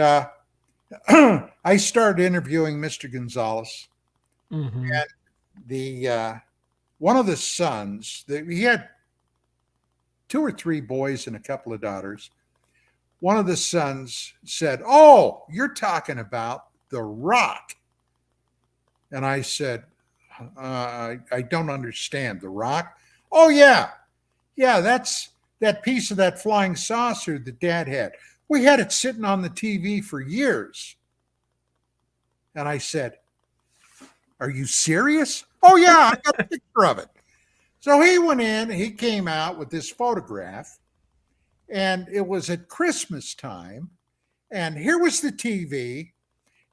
I started interviewing Mr. Gonzalez. Mm-hmm. And the one of the sons, he had 2 or 3 boys and a couple of daughters. One of the sons said, oh, you're talking about The Rock. And I said, I don't understand. The Rock? Oh, yeah. Yeah, that's that piece of that flying saucer that Dad had. We had it sitting on the TV for years. And I said, are you serious? Oh, yeah, I got a picture of it. So he went in, he came out with this photograph, and it was at Christmas time. And here was the TV,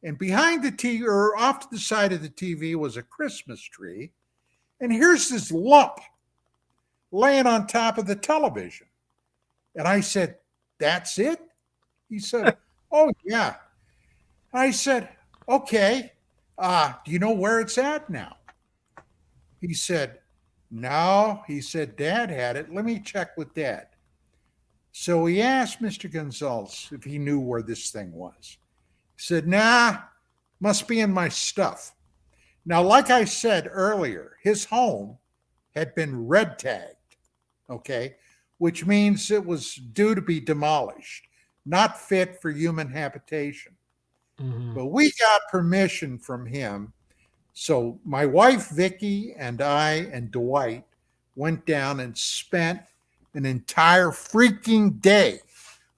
and behind the TV, or off to the side of the TV, was a Christmas tree. And here's this lump laying on top of the television. And I said, that's it? He said, oh, yeah. I said, okay, do you know where it's at now? He said, no. He said, Dad had it. Let me check with Dad. So he asked Mr. Gonzalez if he knew where this thing was. He said, nah, must be in my stuff. Now, like I said earlier, his home had been red tagged, okay, which means it was due to be demolished, not fit for human habitation. Mm-hmm. But we got permission from him. So my wife, Vicki, and I and Dwight went down and spent an entire freaking day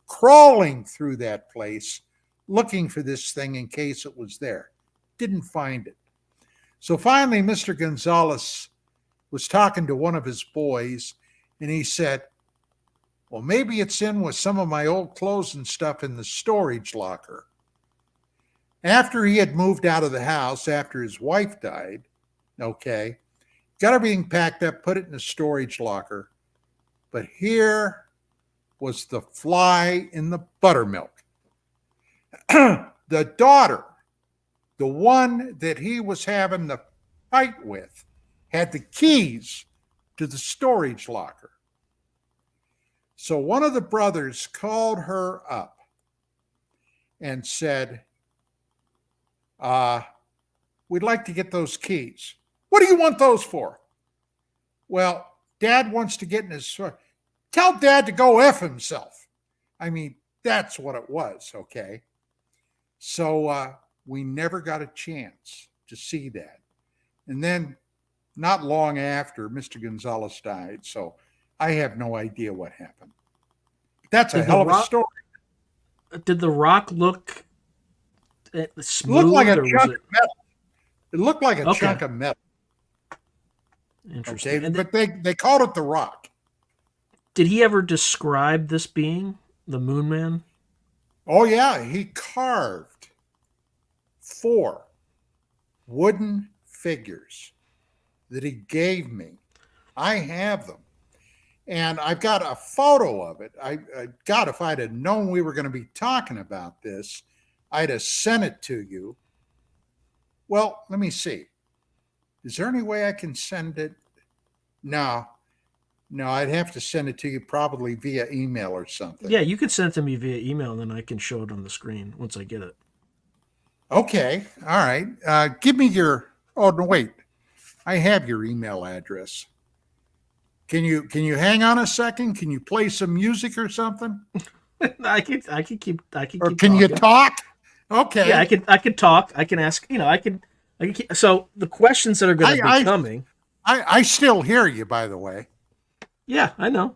crawling through that place, looking for this thing in case it was there. Didn't find it. So finally, Mr. Gonzalez was talking to one of his boys, and he said, well, maybe it's in with some of my old clothes and stuff in the storage locker. After he had moved out of the house, after his wife died, okay, got everything packed up, put it in a storage locker. But here was the fly in the buttermilk. The daughter, the one that he was having the fight with, had the keys to the storage locker. So one of the brothers called her up and said, we'd like to get those keys. What do you want those for? Well, Dad wants to get in his. Tell Dad to go F himself. I mean, that's what it was, okay? So we never got a chance to see that. And then not long after, Mr. Gonzalez died. So I have no idea what happened. That's a hell of a story. Did the rock look smooth? It looked like a or was chunk it? of metal. It looked like a Okay. chunk of metal. Interesting. Okay, but they called it the rock. Did he ever describe this being, the Moon Man? Oh, yeah. He carved 4 wooden figures that he gave me. I have them. And I've got a photo of it. God, if I'd have known we were going to be talking about this, I'd have sent it to you. Well, let me see. Is there any way I can send it? No, I'd have to send it to you probably via email or something. Yeah, you could send it to me via email, and then I can show it on the screen once I get it. Okay, all right. Give me your. Oh no, wait. I have your email address. Can you hang on a second? Can you play some music or something? I could keep. Or keep can talking. you talk? Okay. Yeah, I could talk. I can ask. I can keep, so the questions that are going to be coming. I still hear you, by the way. Yeah, I know.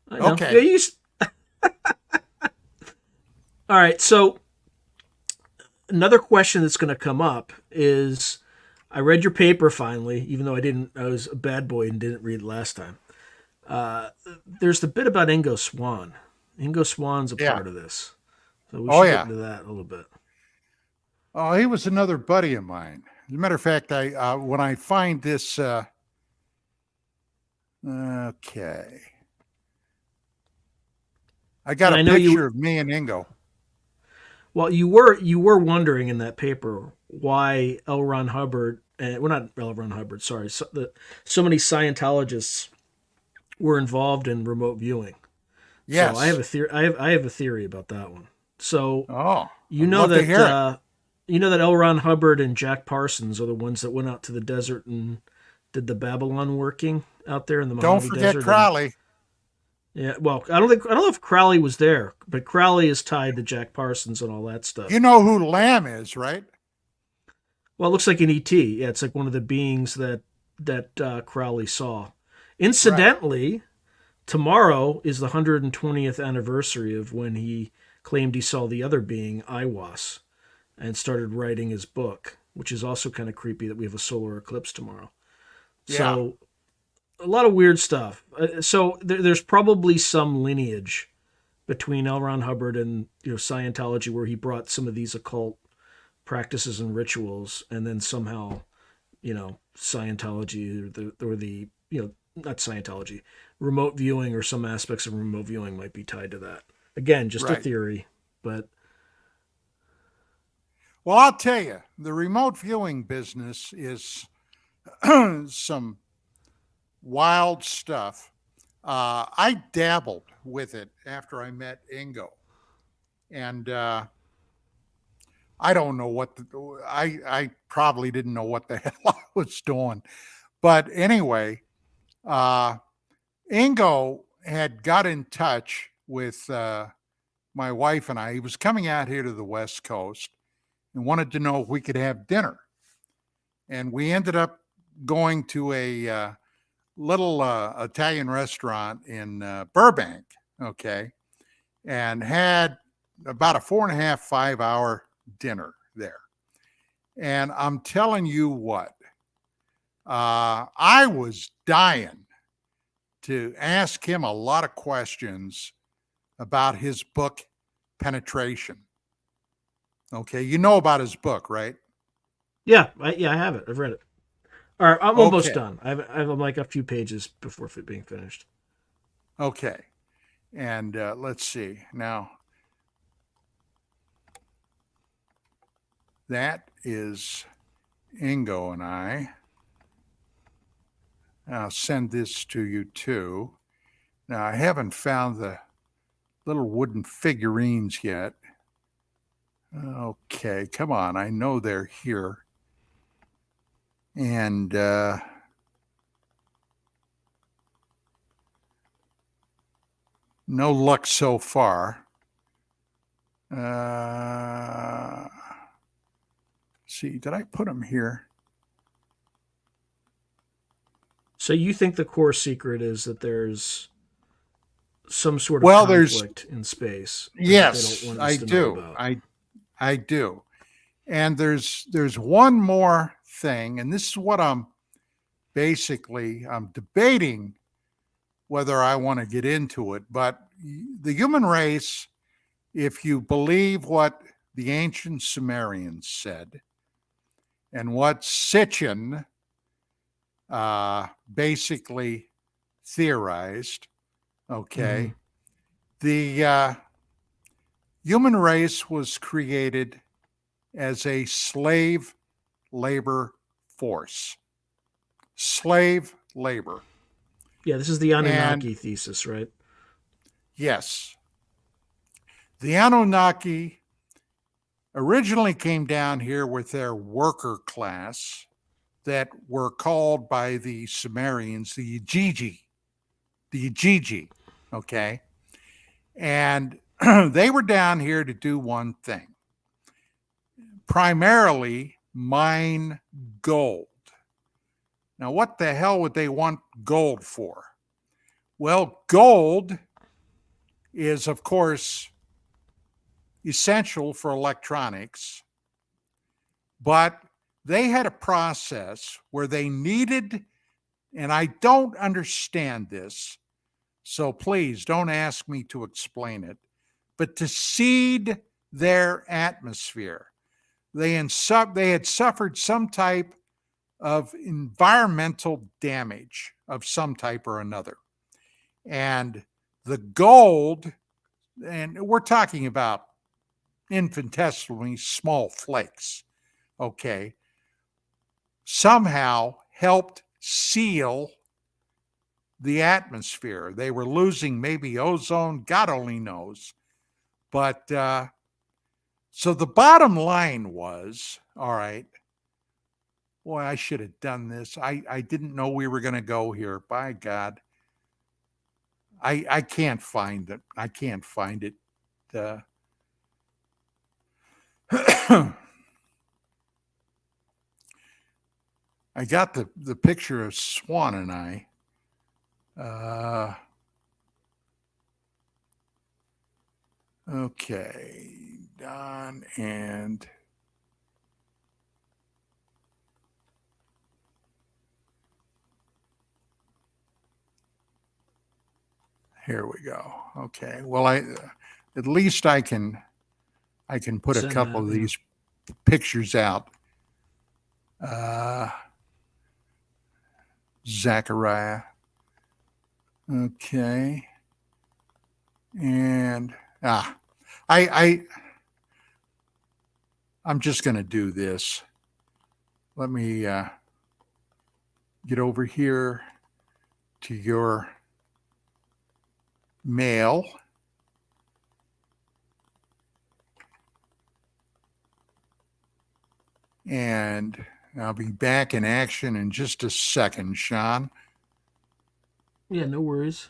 Okay. Yeah, all right. So another question that's going to come up is, I read your paper finally, even though I was a bad boy and didn't read it last time. There's the bit about Ingo Swann. Ingo Swann's a part of this. So we should get into that a little bit. Oh, he was another buddy of mine. As a matter of fact, when I find this, okay, I got a picture of me and Ingo. Well, you were wondering in that paper why L. Ron Hubbard, not L. Ron Hubbard, sorry, so many Scientologists were involved in remote viewing. Yes, so I have a theory. I have a theory about that one. So, you know that L. Ron Hubbard and Jack Parsons are the ones that went out to the desert and did the Babylon working out there in the Mojave Desert. Don't forget Crowley. Yeah, well, I don't know if Crowley was there, but Crowley is tied to Jack Parsons and all that stuff. You know who Lamb is, right? Well, it looks like an ET. Yeah, it's like one of the beings that Crowley saw. Incidentally, tomorrow is the 120th anniversary of when he claimed he saw the other being, Aiwass, and started writing his book, which is also kind of creepy that we have a solar eclipse tomorrow. Yeah. So a lot of weird stuff. So there's probably some lineage between L. Ron Hubbard and Scientology, where he brought some of these occult practices and rituals, and then somehow Scientology or the not Scientology, remote viewing or some aspects of remote viewing might be tied to that. Again, just a theory, but. Well, I'll tell you, the remote viewing business is some wild stuff. I dabbled with it after I met Ingo, and I don't know what I probably didn't know what the hell I was doing, but anyway, Ingo had got in touch with my wife and I. He was coming out here to the West Coast and wanted to know if we could have dinner. And we ended up going to a little Italian restaurant in Burbank, okay, and had about a 4.5, 5 hour dinner there. And I'm telling you what, I was dying to ask him a lot of questions about his book, Penetration. Okay, you know about his book, right? Yeah, I have it. I've read it. All right, I'm almost done. I have like a few pages before being finished. Okay, and let's see. Now, that is Ingo and I. I'll send this to you too. Now, I haven't found the little wooden figurines yet. Okay, come on. I know they're here. And no luck so far. See, did I put them here? So you think the core secret is that there's some sort of Well, there's conflict in space that they yes, don't want I us to know do. about? I do. And there's one more thing, and this is what I'm debating whether I want to get into it. But the human race, if you believe what the ancient Sumerians said and what Sitchin basically theorized, okay, the human race was created as a slave labor force. Slave labor. Yeah, this is the And Anunnaki thesis, right? yes, the Anunnaki originally came down here with their worker class that were called by the Sumerians the Igigi, okay? And they were down here to do one thing, primarily mine gold. Now, what the hell would they want gold for? Well, gold is, of course, essential for electronics, but they had a process where they needed, and I don't understand this, so please don't ask me to explain it, but to seed their atmosphere. They had suffered some type of environmental damage of some type or another. And the gold, and we're talking about infinitesimally small flakes, okay, somehow helped seal the atmosphere. They were losing maybe ozone, God only knows. But so the bottom line was, all right, boy, I should have done this. I didn't know we were going to go here. By God. I can't find it. I can't find it. I got the picture of Swan and I. Okay, Don and here we go. Okay, well, at least I can put a couple of these pictures out. Zachariah. Okay. And I'm just going to do this. Let me get over here to your mail. And I'll be back in action in just a second, Sean. Yeah, no worries.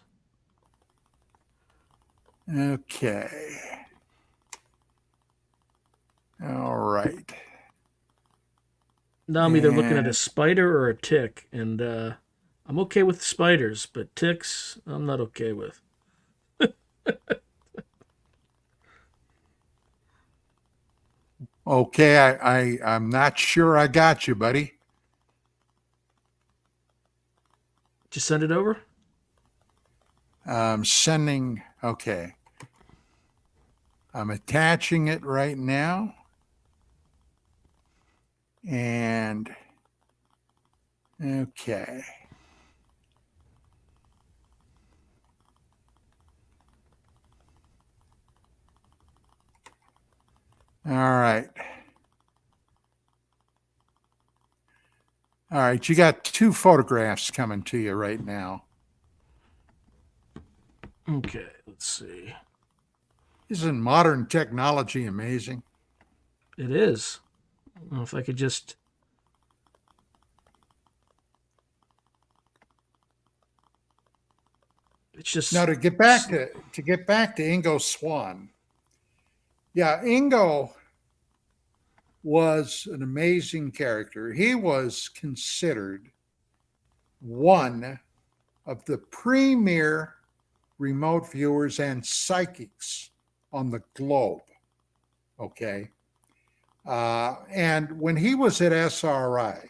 Okay. All right. Now I'm either looking at a spider or a tick, and I'm okay with spiders, but ticks I'm not okay with. Okay, I'm not sure I got you, buddy. Just send it over? I'm sending, okay. I'm attaching it right now. And, okay. All right. All right, you got two photographs coming to you right now. Okay, let's see. Isn't modern technology amazing? It is. I don't know if I could just. It's Now just. to get back to Ingo Swann. Yeah, Ingo was an amazing character. He was considered one of the premier remote viewers and psychics on the globe. Okay. And when he was at SRI,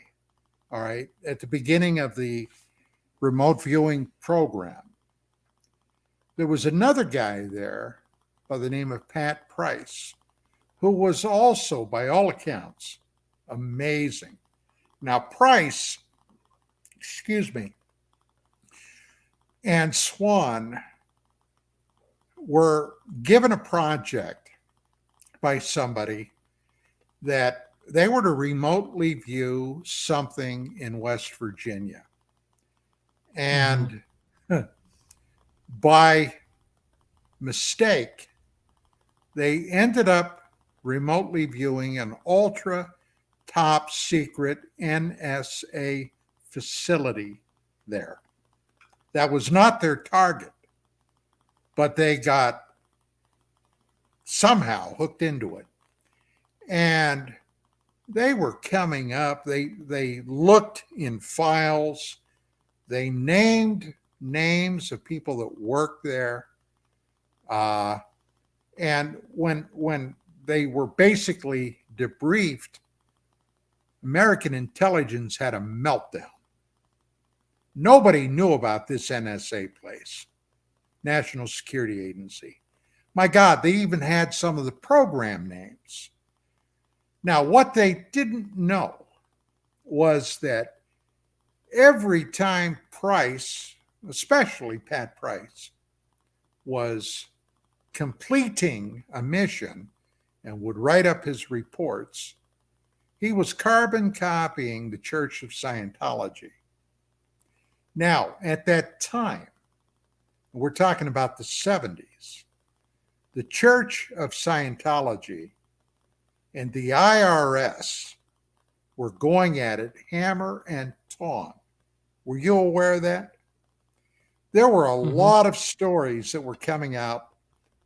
all right, at the beginning of the remote viewing program, there was another guy there by the name of Pat Price, who was also, by all accounts, amazing. Now, Price, excuse me, and Swann were given a project by somebody that they were to remotely view something in West Virginia. And by mistake, they ended up remotely viewing an ultra top secret NSA facility there. That was not their target, but they got somehow hooked into it. And they were coming up. They looked in files. They named names of people that worked there. And when they were basically debriefed, American intelligence had a meltdown. Nobody knew about this NSA place, National Security Agency. My God, they even had some of the program names. Now, what they didn't know was that every time Price, especially Pat Price, was completing a mission and would write up his reports, he was carbon copying the Church of Scientology. Now, at that time, we're talking about the 70s, the Church of Scientology and the IRS were going at it hammer and tong. Were you aware of that? There were a lot of stories that were coming out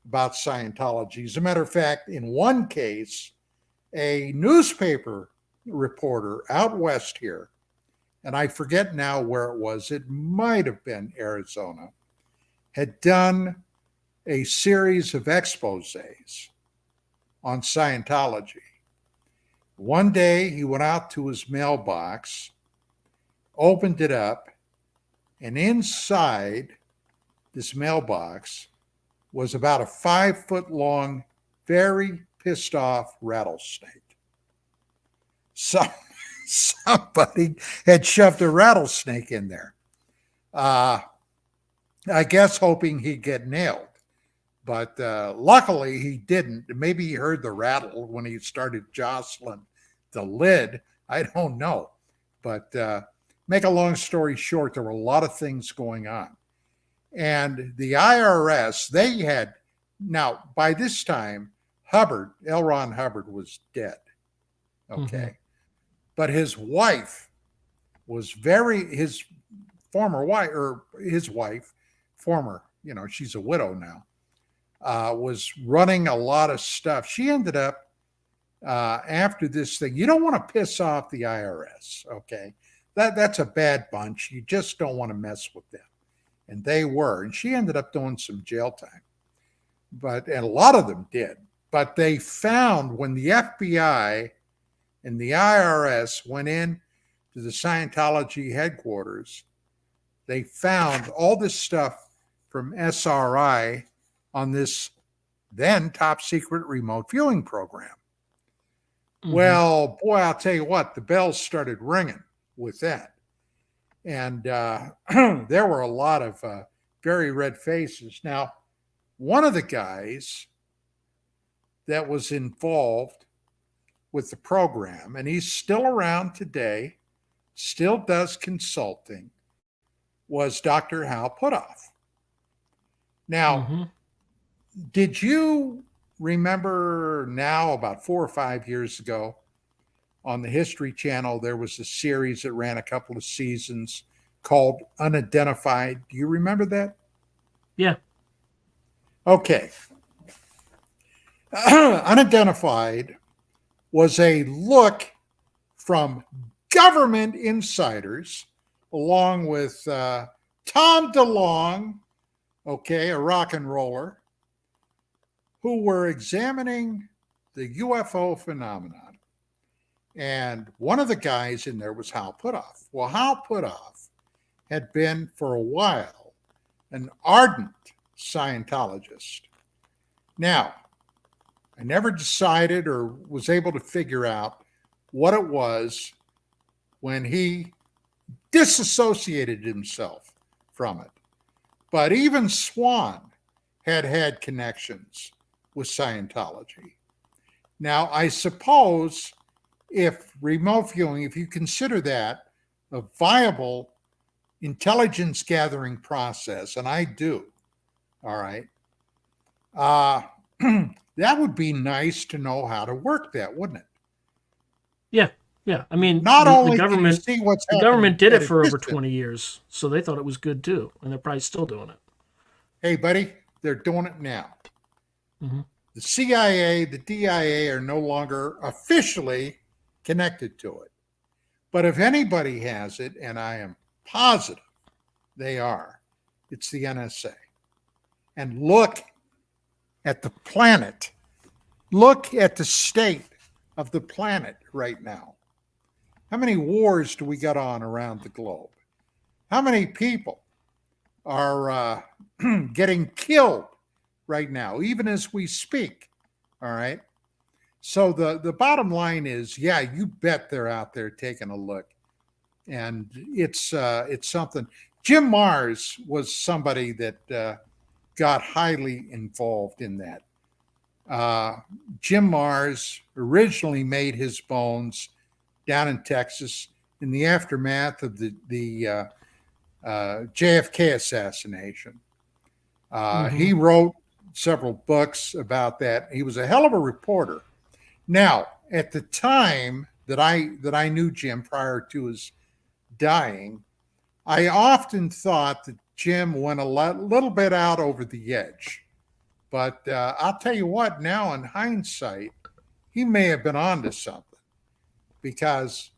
about Scientology. As a matter of fact, in one case, a newspaper reporter out west here, and I forget now where it was, it might have been Arizona, had done a series of exposés on Scientology. One day he went out to his mailbox, opened it up, and inside this mailbox was about a 5-foot long, very pissed off rattlesnake. So somebody had shoved a rattlesnake in there. I guess hoping he'd get nailed. But luckily he didn't. Maybe he heard the rattle when he started jostling the lid. I don't know. But make a long story short, there were a lot of things going on. And the IRS, they had, now by this time, Hubbard, L. Ron Hubbard, was dead. Okay. But his wife was his former wife, or his wife, former, she's a widow now, was running a lot of stuff. She ended up, after this thing, you don't want to piss off the IRS, okay? That's a bad bunch. You just don't want to mess with them. And they were. And she ended up doing some jail time. And a lot of them did. But they found when the FBI and the IRS went in to the Scientology headquarters, they found all this stuff from SRI on this then top secret remote viewing program. Well, boy, I'll tell you what, the bells started ringing with that. And there were a lot of very red faces. Now, one of the guys that was involved with the program, and he's still around today, still does consulting, was Dr. Hal Puthoff. Now, Mm-hmm. did you remember now about 4 or 5 years ago on the History Channel, there was a series that ran a couple of seasons called Unidentified? Do you remember that? Yeah. Okay. Unidentified was a look from government insiders, along with Tom DeLonge, okay, a rock and roller, who were examining the UFO phenomenon. And one of the guys in there was Hal Puthoff. Well, Hal Puthoff had been for a while an ardent Scientologist. Now, I never decided or was able to figure out what it was when he disassociated himself from it. But even Swan had connections with Scientology. Now, I suppose if remote viewing, if you consider that a viable intelligence gathering process, and I do, all right, that would be nice to know how to work that, wouldn't it? Yeah. Yeah. I mean, Not the only can you government see what's the happening government did at it a for over distance, 20 years, so they thought it was good too, and they're probably still doing it. hey, buddy, they're doing it now. Mm-hmm. The CIA, the DIA are no longer officially connected to it. But if anybody has it, and I am positive they are, it's the NSA. And look at the planet. Look at the state of the planet right now. How many wars do we got on around the globe? How many people are getting killed right now, even as we speak? All right. So the bottom line is, yeah, you bet they're out there taking a look, and it's something. Jim Mars was somebody that got highly involved in that. Jim Mars originally made his bones down in Texas in the aftermath of the JFK assassination. Mm-hmm. He wrote several books about that. He was a hell of a reporter. Now, at the time that I knew Jim prior to his dying, I often thought that Jim went a little bit out over the edge. But I'll tell you what, now in hindsight, he may have been onto something, because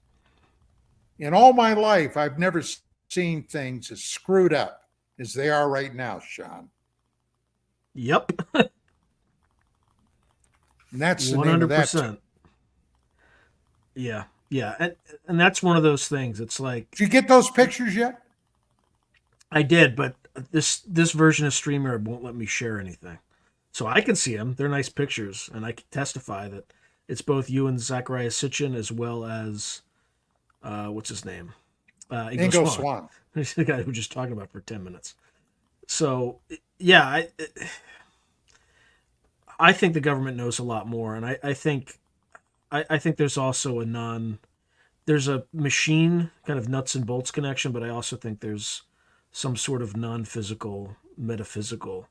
in all my life, I've never seen things as screwed up as they are right now, Sean. Yep. And that's the name of that. 100%. Yeah. Yeah. And that's one of those things. It's like, Did you get those pictures yet? I did, but this version of StreamYard won't let me share anything. So I can see them. They're nice pictures, and I can testify that it's both you and Zachariah Sitchin, as well as what's his name? Ingo Swann. He's the guy who we were just talking about for 10 minutes. So yeah, I think the government knows a lot more, and I think there's also there's a machine kind of nuts and bolts connection, but I also think there's some sort of non-physical, metaphysical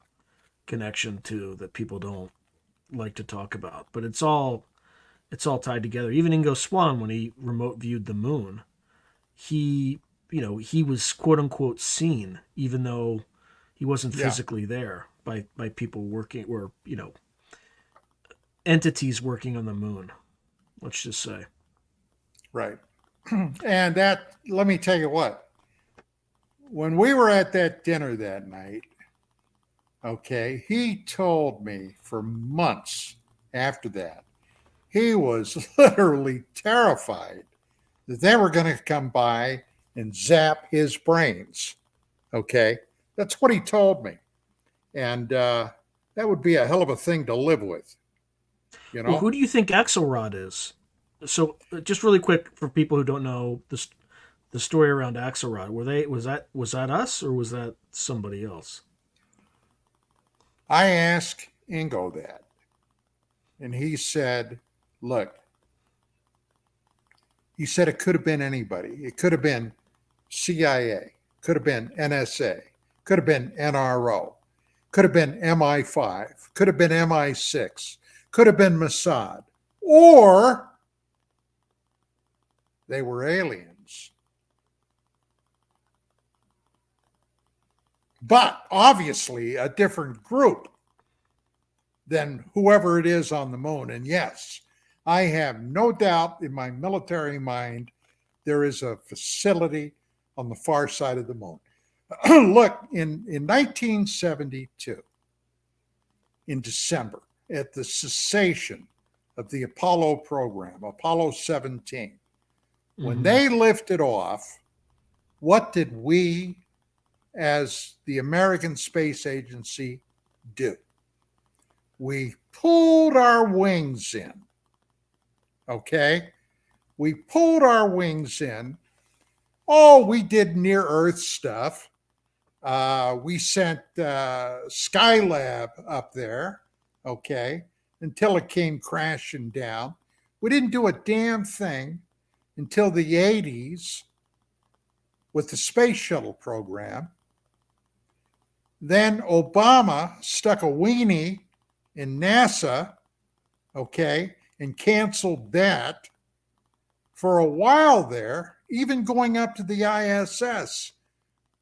connection too that people don't like to talk about. But it's all tied together. Even Ingo Swann, when he remote viewed the moon, he was quote unquote seen, even though he wasn't physically there by people working, or entities working on the moon. Let's just say. Right. And that, let me tell you what, when we were at that dinner that night, okay, he told me for months after that, he was literally terrified that they were going to come by and zap his brains. Okay. That's what he told me. And that would be a hell of a thing to live with. Well, who do you think Axelrod is? So, just really quick for people who don't know the story around Axelrod, was that us, or was that somebody else? I asked Ingo that, and he said, "Look," he said, it could have been anybody. It could have been CIA, could have been NSA, could have been NRO, Could have been MI5, could have been MI6, could have been Mossad, or they were aliens. But obviously a different group than whoever it is on the moon. And yes, I have no doubt in my military mind there is a facility on the far side of the moon. Look, in 1972, in December, at the cessation of the Apollo program, Apollo 17, when they lifted off, what did we as the American Space Agency do? We pulled our wings in. Okay? We pulled our wings in. Oh, we did near Earth stuff. We sent Skylab up there, okay, until it came crashing down. We didn't do a damn thing until the 80s with the space shuttle program. Then Obama stuck a weenie in NASA, okay, and canceled that for a while there, even going up to the ISS.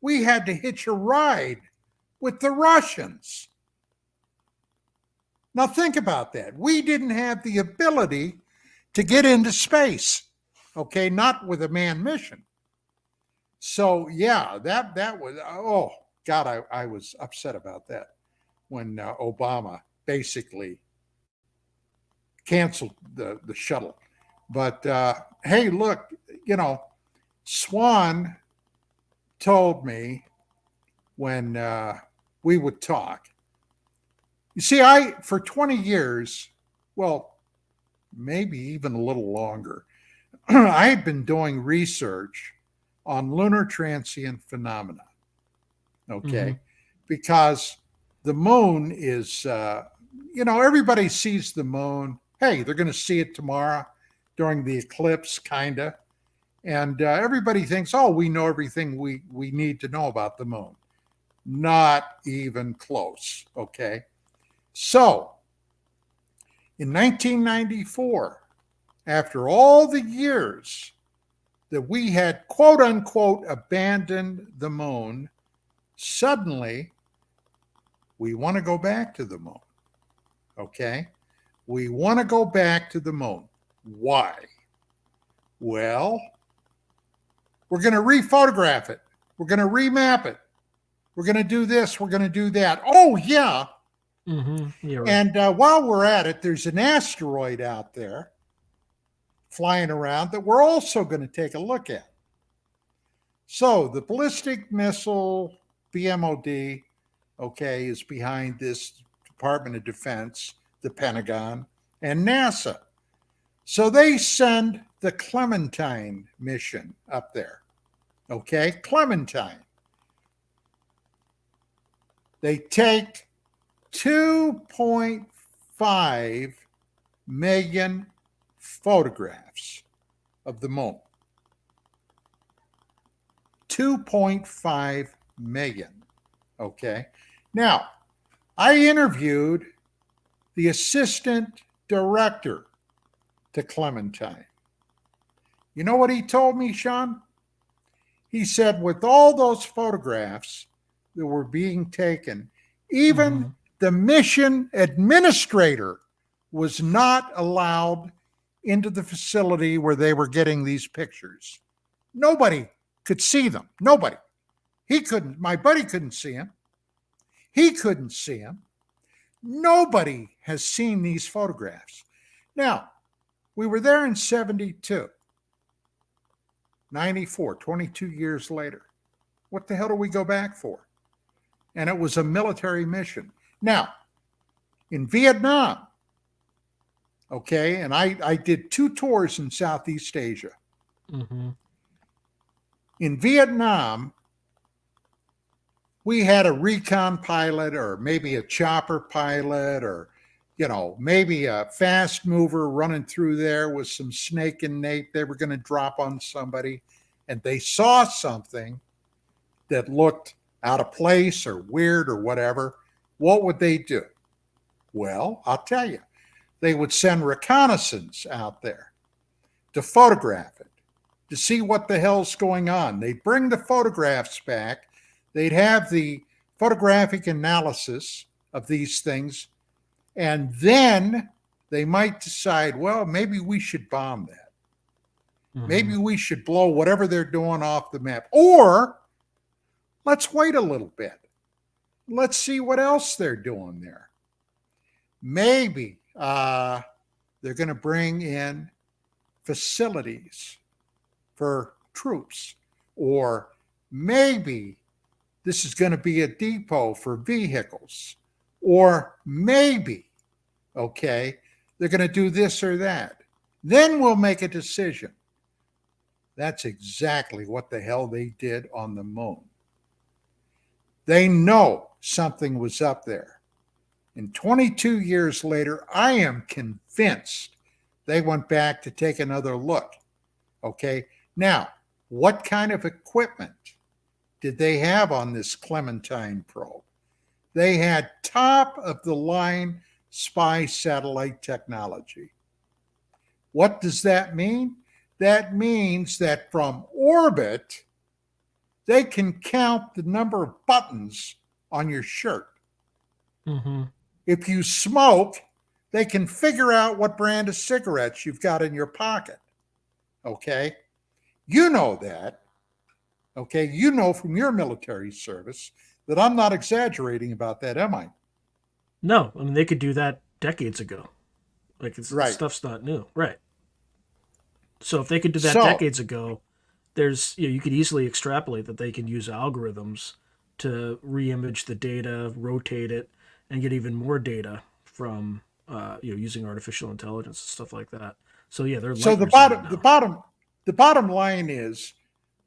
We had to hitch a ride with the Russians. Now think about that. We didn't have the ability to get into space, okay, not with a manned mission. So yeah, that was, oh God, I was upset about that when Obama basically canceled the shuttle. But hey, look, you know, Swan told me when we would talk. You see, for 20 years, well, maybe even a little longer, I had been doing research on lunar transient phenomena. Okay. Because the moon is, everybody sees the moon. Hey, they're going to see it tomorrow during the eclipse, kind of. And everybody thinks, oh, we know everything we need to know about the moon. Not even close, okay? So, in 1994, after all the years that we had, quote unquote, abandoned the moon, suddenly we want to go back to the moon, okay? We want to go back to the moon. Why? Well, we're going to rephotograph it. We're going to remap it. We're going to do this. We're going to do that. Oh, yeah. Yeah, right. And while we're at it, there's an asteroid out there flying around that we're also going to take a look at. So the ballistic missile BMOD, okay, is behind this Department of Defense, the Pentagon, and NASA. So they send the Clementine mission up there. Okay, Clementine. They take 2.5 million photographs of the moon. 2.5 million. Okay. Now, I interviewed the assistant director to Clementine. You know what he told me, Sean? He said, with all those photographs that were being taken, even the mission administrator was not allowed into the facility where they were getting these pictures. Nobody could see them. Nobody. He couldn't. My buddy couldn't see him. He couldn't see him. Nobody has seen these photographs. Now, we were there in 72, 94, 22 years later. What the hell do we go back for? And it was a military mission. Now, in Vietnam, okay, and I did 2 tours in Southeast Asia. In Vietnam, we had a recon pilot or maybe a chopper pilot or, maybe a fast mover running through there with some snake and nape. They were going to drop on somebody and they saw something that looked out of place or weird or whatever. what would they do? Well, I'll tell you. They would send reconnaissance out there to photograph it, to see what the hell's going on. They'd bring the photographs back. They'd have the photographic analysis of these things. And then they might decide, well, maybe we should bomb that. Mm-hmm. Maybe we should blow whatever they're doing off the map. Or let's wait a little bit. Let's see what else they're doing there. Maybe they're going to bring in facilities for troops, or maybe this is going to be a depot for vehicles, or maybe, okay, they're going to do this or that. Then we'll make a decision. That's exactly what the hell they did on the moon. They know something was up there. And 22 years later, I am convinced they went back to take another look. Okay. Now, what kind of equipment did they have on this Clementine probe? They had top of the line spy satellite technology. What does that mean? That means that from orbit, they can count the number of buttons on your shirt. Mm-hmm. If you smoke, they can figure out what brand of cigarettes you've got in your pocket. Okay? You know that. Okay? You know from your military service that I'm not exaggerating about that, am I? No. I mean, they could do that decades ago. Like, right. Stuff's not new. Right. So if they could do that decades ago, you could easily extrapolate that they can use algorithms to re-image the data, rotate it, and get even more data from using artificial intelligence and stuff like that. So yeah, they're the bottom line is,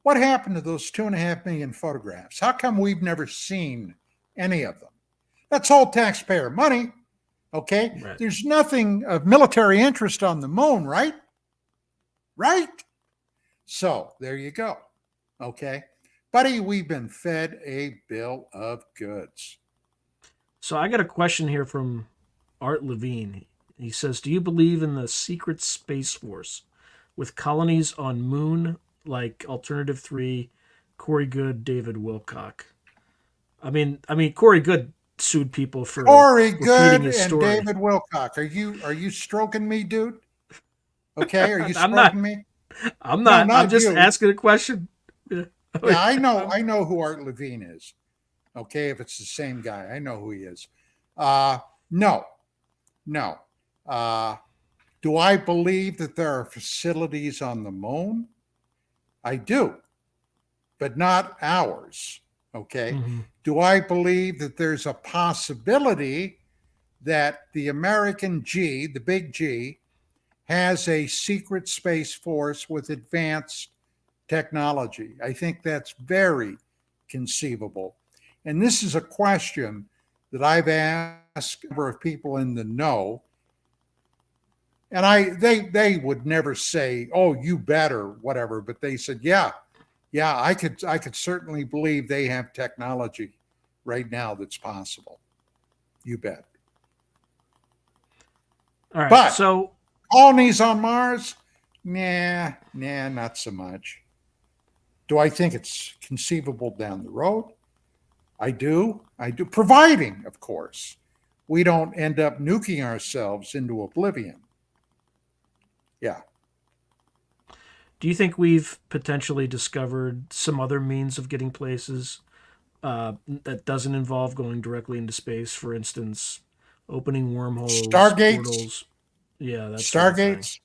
what happened to those 2.5 million photographs? How come we've never seen any of them? That's all taxpayer money. Okay, right. There's nothing of military interest on the moon, right? Right. So there you go. Okay, buddy, we've been fed a bill of goods. So I got a question here from Art Levine. He says, do you believe in the secret space force with colonies on moon like Alternative 3, Corey Goode, David Wilcock? I mean, Corey Goode sued people for Corey Goode and story. David Wilcock. Are you stroking me, dude? Okay, are you stroking me? I'm not. No, I'm just asking a question. Yeah, I know who Art Levine is. Okay, if it's the same guy, I know who he is. No. Do I believe that there are facilities on the moon? I do, but not ours. Okay. Mm-hmm. Do I believe that there's a possibility that the American G, the big G, has a secret space force with advanced technology? I think that's very conceivable. And this is a question that I've asked a number of people in the know. And they would never say, oh, you bet or whatever, but they said, yeah, I could certainly believe they have technology right now that's possible. You bet. All right. But so colonies on Mars, nah, not so much. Do I think it's conceivable down the road? I do, providing, of course, we don't end up nuking ourselves into oblivion. Yeah. Do you think we've potentially discovered some other means of getting places that doesn't involve going directly into space? For instance, opening wormholes, Stargates. Portals. Yeah, that's Stargates.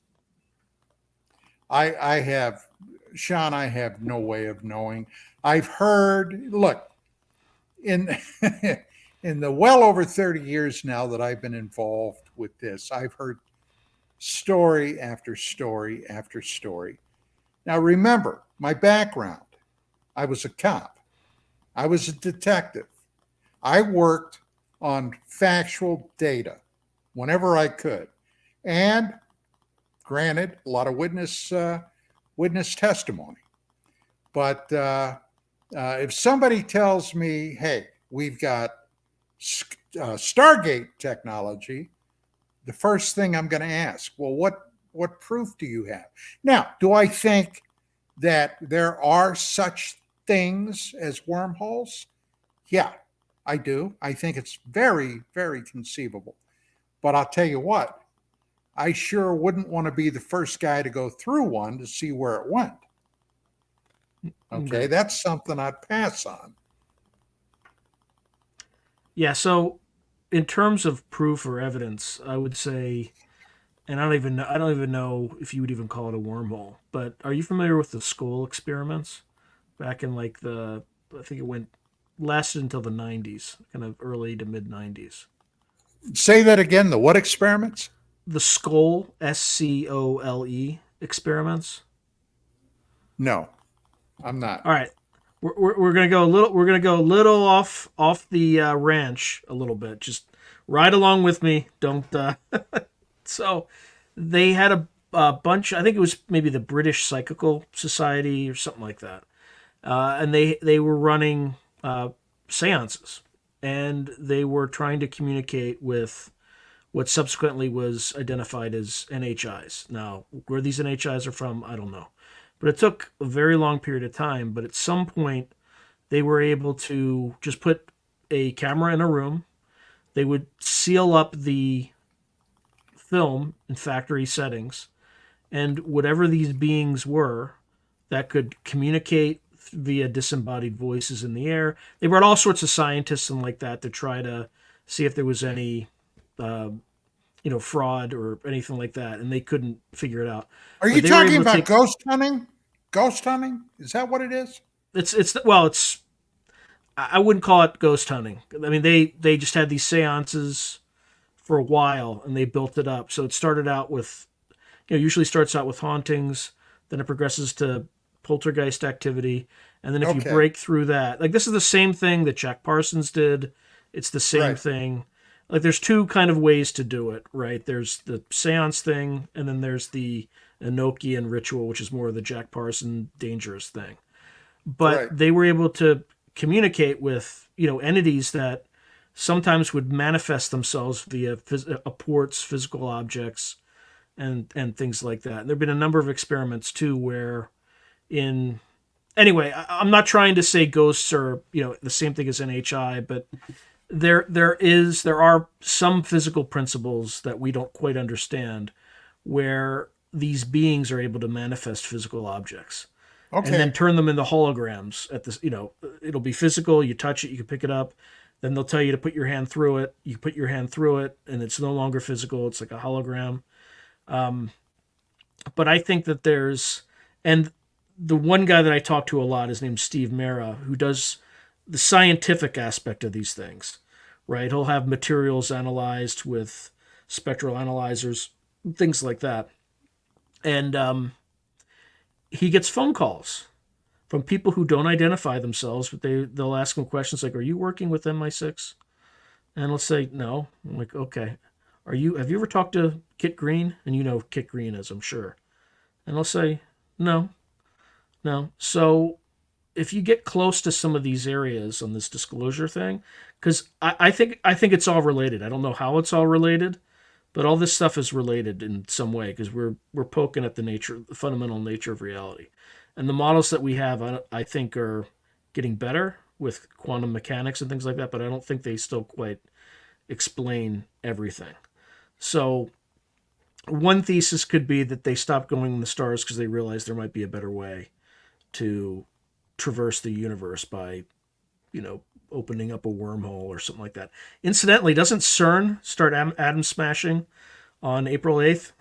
I have, Sean, I have no way of knowing. I've heard, look, in the well over 30 years now that I've been involved with this, I've heard story after story after story. Now, remember my background. I was a cop. I was a detective. I worked on factual data whenever I could. And granted, a lot of witness testimony. But if somebody tells me, hey, we've got Stargate technology, the first thing I'm going to ask, well, what proof do you have? Now, do I think that there are such things as wormholes? Yeah, I do. I think it's very, very conceivable. But I'll tell you what, I sure wouldn't want to be the first guy to go through one to see where it went. Okay, that's something I'd pass on. Yeah, so in terms of proof or evidence, I would say, and I don't even know if you would even call it a wormhole, but are you familiar with the skull experiments back in like I think it lasted until the 90s, kind of early to mid 90s. Say that again. The what experiments? The skull, SCOLE experiments. No, I'm not. All right. We're gonna go a little. We're gonna go a little off the ranch a little bit. Just ride along with me. Don't. So, they had a bunch. I think it was maybe the British Psychical Society or something like that, and they were running seances, and they were trying to communicate with what subsequently was identified as NHIs. Now, where these NHIs are from, I don't know. But it took a very long period of time. But at some point, they were able to just put a camera in a room. They would seal up the film in factory settings. And whatever these beings were that could communicate via disembodied voices in the air, they brought all sorts of scientists and like that to try to see if there was any fraud or anything like that, and they couldn't figure it out. Are you talking about ghost hunting? Ghost hunting? Is that what it is? It's I wouldn't call it ghost hunting. I mean, they just had these seances for a while and they built it up. So it started out with, usually starts out with hauntings, then it progresses to poltergeist activity, and then if you break through that, like this is the same thing that Jack Parsons did. It's the same thing. Like there's two kind of ways to do it, right? There's the seance thing, and then there's the Enochian ritual, which is more of the Jack Parson dangerous thing. But they were able to communicate with, entities that sometimes would manifest themselves via apports, physical objects, and things like that. And there have been a number of experiments too where anyway, I'm not trying to say ghosts are, the same thing as NHI, but there are some physical principles that we don't quite understand where these beings are able to manifest physical objects and then turn them into holograms at this, it'll be physical. You touch it, you can pick it up. Then they'll tell you to put your hand through it. You put your hand through it and it's no longer physical. It's like a hologram. But I think that and the one guy that I talk to a lot is named Steve Mera, who does the scientific aspect of these things, right? He'll have materials analyzed with spectral analyzers, things like that. And he gets phone calls from people who don't identify themselves, but they'll ask him questions like, "Are you working with MI6?" And he'll say, "No." I'm like, "Okay. Have you ever talked to Kit Green?" And you know who Kit Green is, I'm sure. And he'll say, "No." So if you get close to some of these areas on this disclosure thing, because I think it's all related. I don't know how it's all related, but all this stuff is related in some way because we're poking at the fundamental nature of reality. And the models that we have, I think, are getting better with quantum mechanics and things like that, but I don't think they still quite explain everything. So one thesis could be that they stopped going in the stars because they realized there might be a better way to traverse the universe by, opening up a wormhole or something like that. Incidentally, doesn't CERN start atom smashing on April 8th?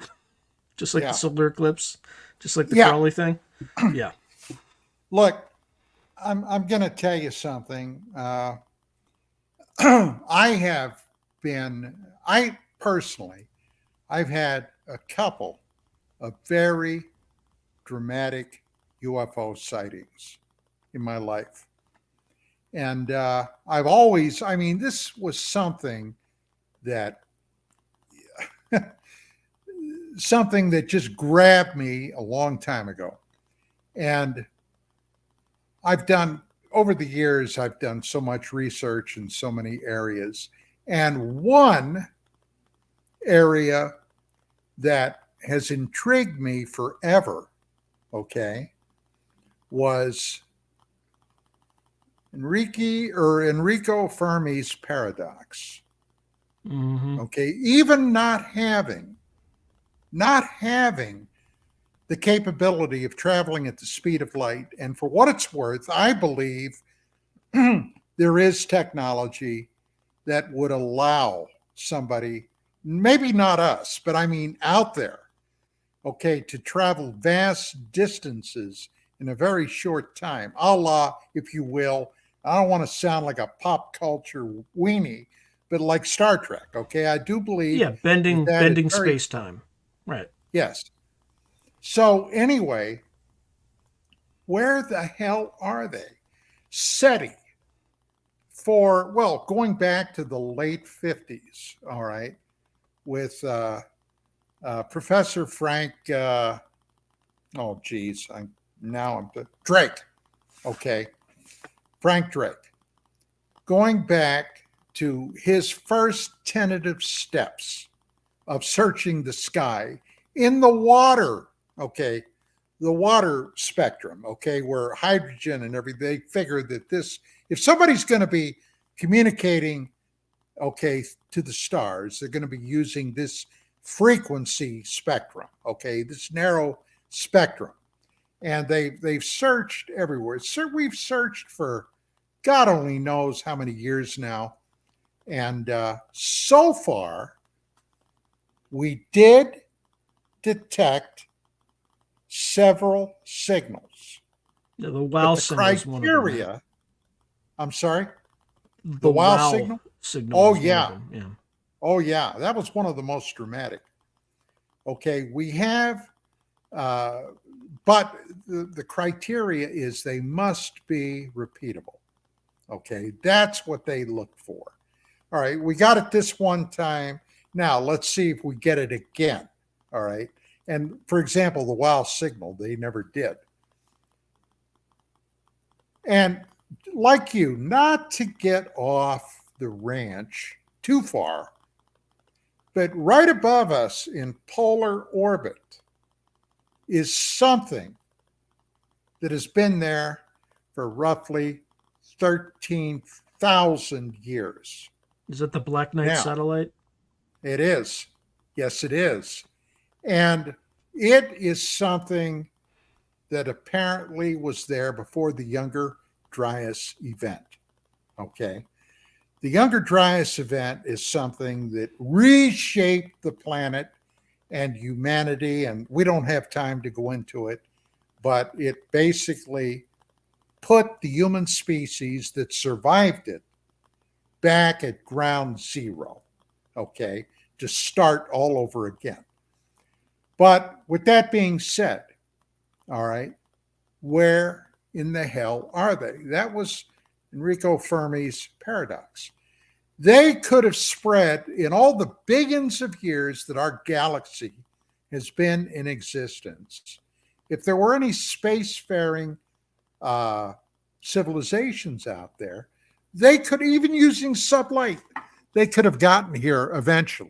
Just like the solar eclipse? Just like the Crowley thing? Yeah. Look, I'm going to tell you something. I've had a couple of very dramatic UFO sightings in my life. And this was something that just grabbed me a long time ago. And over the years, I've done so much research in so many areas. And one area that has intrigued me forever, okay, was Enrico Fermi's paradox. Mm-hmm. Okay, even not having the capability of traveling at the speed of light, and for what it's worth, I believe there is technology that would allow somebody, maybe not us, but I mean out there, okay, to travel vast distances in a very short time, a la, if you will, I don't want to sound like a pop culture weenie, but like Star Trek, okay? I do believe Yeah, that that is bending very, space time. Right. yes. So, anyway, where the hell are they? SETI, for, well, going back to the late 50s, all right, with Professor Frank, oh, geez, I'm Drake, okay, Frank Drake, going back to his first tentative steps of searching the sky in the water, okay, the water spectrum, okay, where hydrogen and everything, they figured that this, if somebody's going to be communicating, okay, to the stars, they're going to be using this frequency spectrum, okay, this narrow spectrum. And they've searched everywhere. So we've searched for God only knows how many years now. And so far, we did detect several signals. Yeah, the But wow the signal is one of them. Right? criteria, I'm sorry, the The wow wow signal? signal Oh, is one of yeah. them. Yeah. Oh, yeah. That was one of the most dramatic. Okay. We have, uh, but the criteria is they must be repeatable. Okay. That's what they look for. All right. We got it this one time. Now let's see if we get it again. All right. And for example, the wow signal, they never did. And like you, not to get off the ranch too far, but right above us in polar orbit is something that has been there for roughly 13,000 years. Is that the Black Knight Now, satellite? it is. Yes, it is. And it is something that apparently was there before the Younger Dryas event. Okay. The Younger Dryas event is something that reshaped the planet and humanity, and we don't have time to go into it, but it basically put the human species that survived it back at ground zero, okay, to start all over again. But with that being said, all right, where in the hell are they? That was Enrico Fermi's paradox. They could have spread in all the billions of years that our galaxy has been in existence. If there were any spacefaring civilizations out there, they could, even using sublight, they could have gotten here eventually.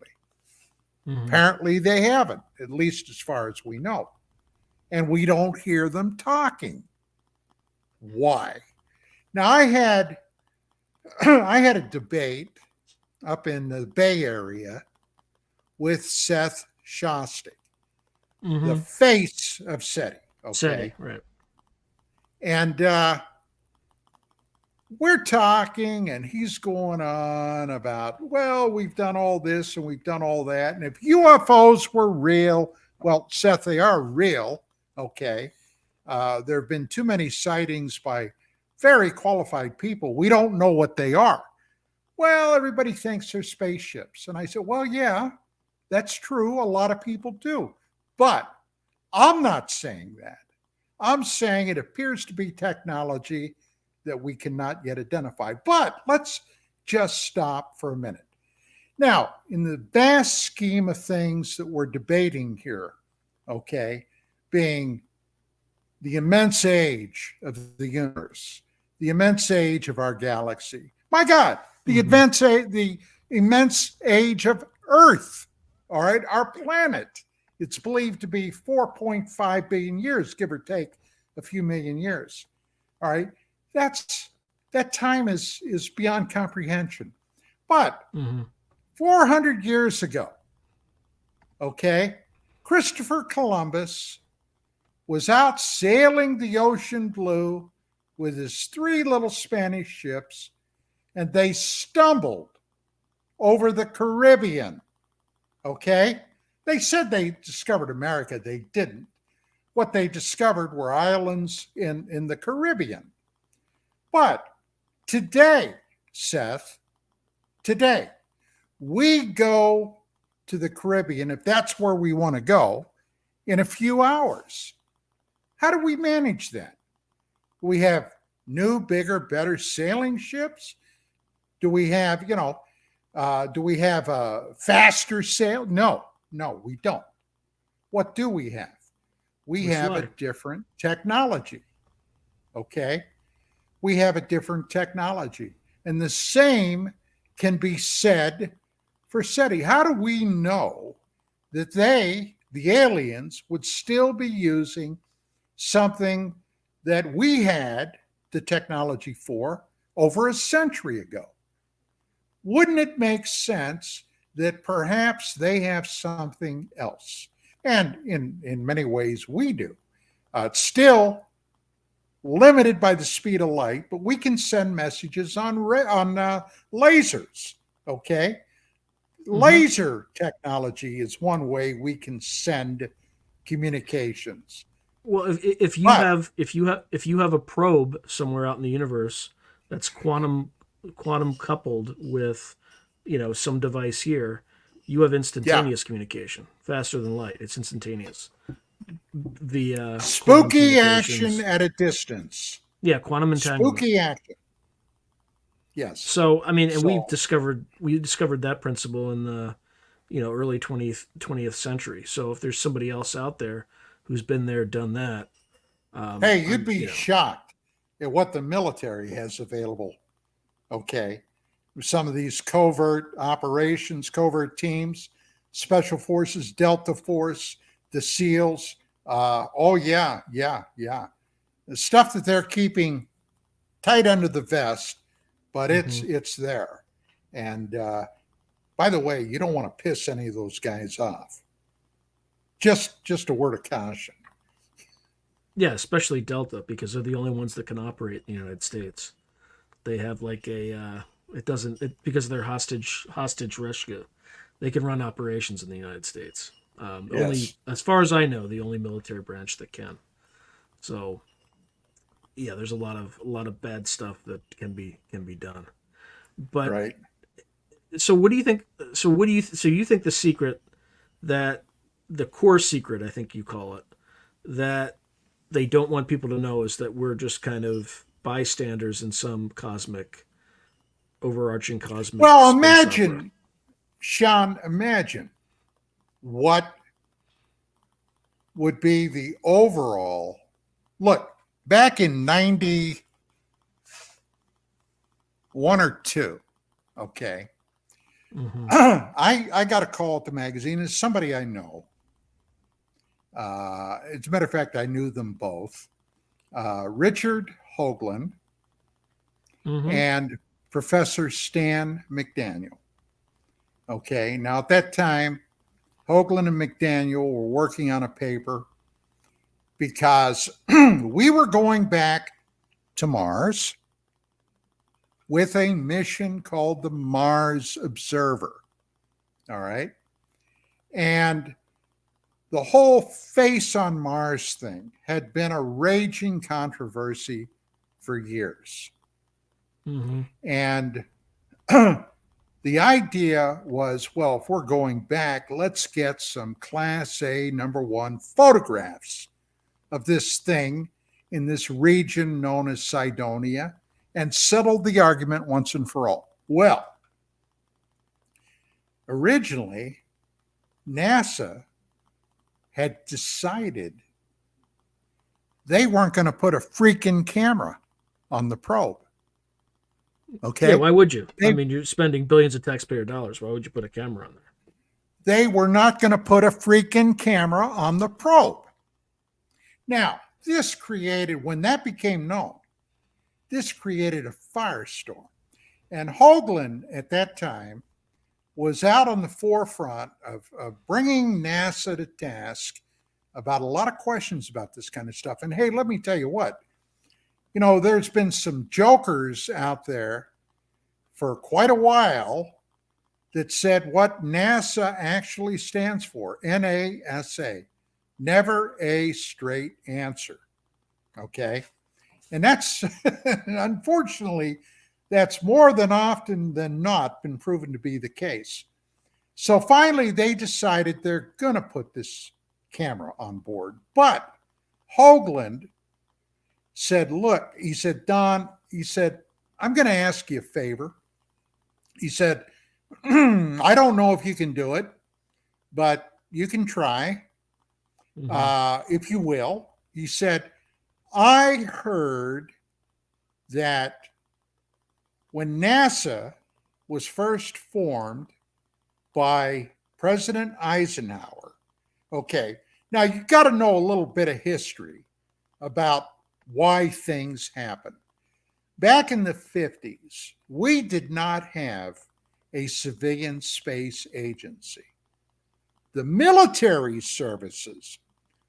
Mm-hmm. Apparently, they haven't, at least as far as we know. And we don't hear them talking. Why? Now, I had a debate up in the Bay Area with Seth Shostak, Mm-hmm. the face of SETI. Okay. SETI, right. And we're talking, and he's going on about, well, we've done all this and we've done all that. And if UFOs were real, well, Seth, they are real. Okay. There have been too many sightings by very qualified people. We don't know what they are. Well, everybody thinks they're spaceships. And I said, well, yeah, that's true. A lot of people do. But I'm not saying that. I'm saying it appears to be technology that we cannot yet identify. But let's just stop for a minute. Now, in the vast scheme of things that we're debating here, okay, being the immense age of the universe, the immense age of our galaxy. My God, the immense age of Earth, all right, our planet. It's believed to be 4.5 billion years, give or take a few million years. All right, that time is beyond comprehension. But 400 years ago, okay, Christopher Columbus was out sailing the ocean blue with his 3 little Spanish ships, and they stumbled over the Caribbean. Okay? They said they discovered America. They didn't. What they discovered were islands in the Caribbean. But today, Seth, today, we go to the Caribbean, if that's where we want to go, in a few hours. How do we manage that? We have new, bigger, better sailing ships? Do we have, do we have a faster sail? No, we don't. What do we have? We have a different technology. Okay? We have a different technology. And the same can be said for SETI. How do we know that the aliens, would still be using something that we had the technology for over a century ago? Wouldn't it make sense that perhaps they have something else? And in many ways we do. It's still limited by the speed of light, but we can send messages on lasers, okay? Laser technology is one way we can send communications. Well, if you have a probe somewhere out in the universe that's quantum coupled with, some device here, you have instantaneous communication, faster than light. It's instantaneous. The spooky action at a distance. Yeah, quantum entanglement. Spooky action. Yes. So and we discovered that principle in the early 20th century. So if there's somebody else out there who's been there, done that, hey, you'd be shocked at what the military has available. Okay, some of these covert operations, covert teams, special forces, Delta Force, the SEALs. The stuff that they're keeping tight under the vest, but it's there. And by the way, you don't want to piss any of those guys off. Just a word of caution. Yeah, especially Delta, because they're the only ones that can operate in the United States. They have like because of their hostage rescue, they can run operations in the United States. Only, as far as I know, the only military branch that can. So, yeah, there's a lot of bad stuff that can be done. But right. So what do you think? So you think the secret, that the core secret, I think you call it, that they don't want people to know, is that we're just kind of bystanders in some overarching cosmic. Well, imagine, Sean, imagine what would be the overall look back in 91 or 2. Okay. I got a call at the magazine. It's somebody I know. As a matter of fact, I knew them both. Richard Hoagland and Professor Stan McDaniel. Okay. Now, at that time, Hoagland and McDaniel were working on a paper because we were going back to Mars with a mission called the Mars Observer. All right. And the whole face on Mars thing had been a raging controversy for years. And the idea was, well, if we're going back, let's get some Class A #1 photographs of this thing in this region known as Cydonia and settle the argument once and for all. Well, originally, NASA had decided they weren't going to put a freaking camera on the probe. Okay. Yeah, why would you? I They, mean, you're spending billions of taxpayer dollars. Why would you put a camera on there? they were not going to put a freaking camera on the probe. Now, this created, when that became known, this created a firestorm. And Hoagland at that time was out on the forefront of bringing NASA to task about a lot of questions about this kind of stuff. And hey, let me tell you what, there's been some jokers out there for quite a while that said what NASA actually stands for, NASA, never a straight answer. Okay. And that's, unfortunately, that's more than often than not been proven to be the case. So finally, they decided they're going to put this camera on board. But Hoagland said, look, he said, Don, he said, I'm going to ask you a favor. He said, I don't know if you can do it, but you can try, if you will. He said, I heard that when NASA was first formed by President Eisenhower, okay, now you've got to know a little bit of history about why things happen. Back in the 50s, we did not have a civilian space agency. The military services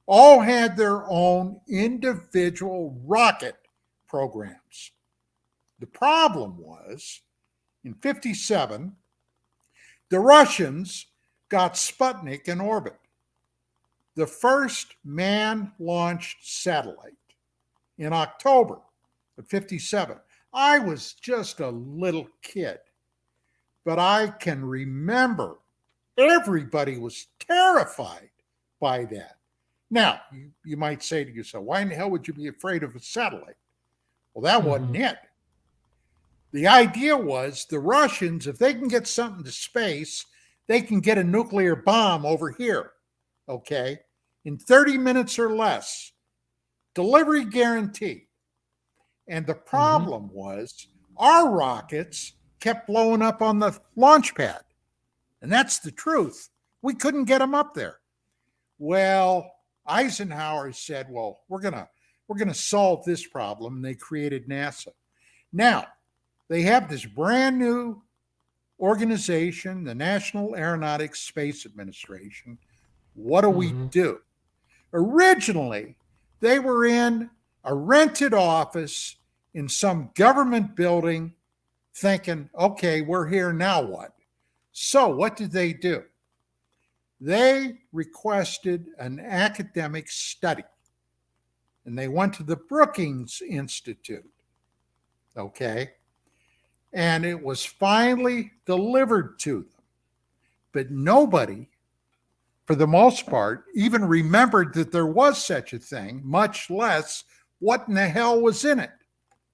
all had their own individual rocket programs. The problem was, in 57, the Russians got Sputnik in orbit, the first man-launched satellite, in October of 57. I was just a little kid, but I can remember everybody was terrified by that. Now, you might say to yourself, why in the hell would you be afraid of a satellite? Well, that wasn't it. The idea was the Russians, if they can get something to space, they can get a nuclear bomb over here, okay, in 30 minutes or less. Delivery guaranteed. And the problem was our rockets kept blowing up on the launch pad. And that's the truth. We couldn't get them up there. Well, Eisenhower said, well, we're gonna solve this problem. And they created NASA. Now, they have this brand new organization, the National Aeronautics Space Administration. What do we do? Originally, they were in a rented office in some government building thinking, okay, we're here, now what? So what did they do? They requested an academic study, and they went to the Brookings Institute, okay? And it was finally delivered to them. But nobody, for the most part, even remembered that there was such a thing, much less what in the hell was in it.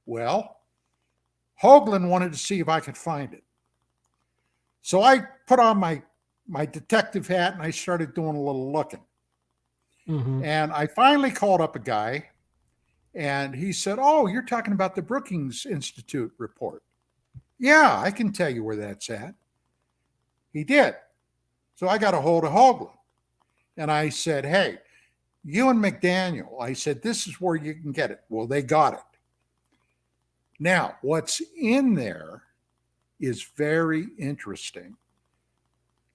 Well, Hoagland wanted to see if I could find it. So I put on my detective hat and I started doing a little looking. And I finally called up a guy and he said, oh, you're talking about the Brookings Institute report. Yeah, I can tell you where that's at. He did. So I got a hold of Hoagland. And I said, hey, you and McDaniel, I said, this is where you can get it. Well, they got it. Now, what's in there is very interesting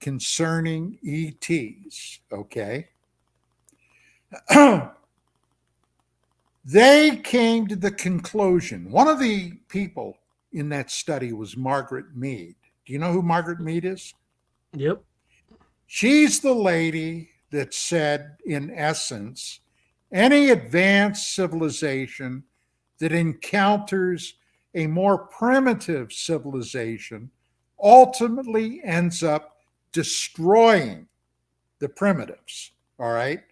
concerning ETs, okay? They came to the conclusion, one of the people in that study was Margaret Mead. Do you know who Margaret Mead is? Yep. She's the lady that said, in essence, any advanced civilization that encounters a more primitive civilization ultimately ends up destroying the primitives, all right?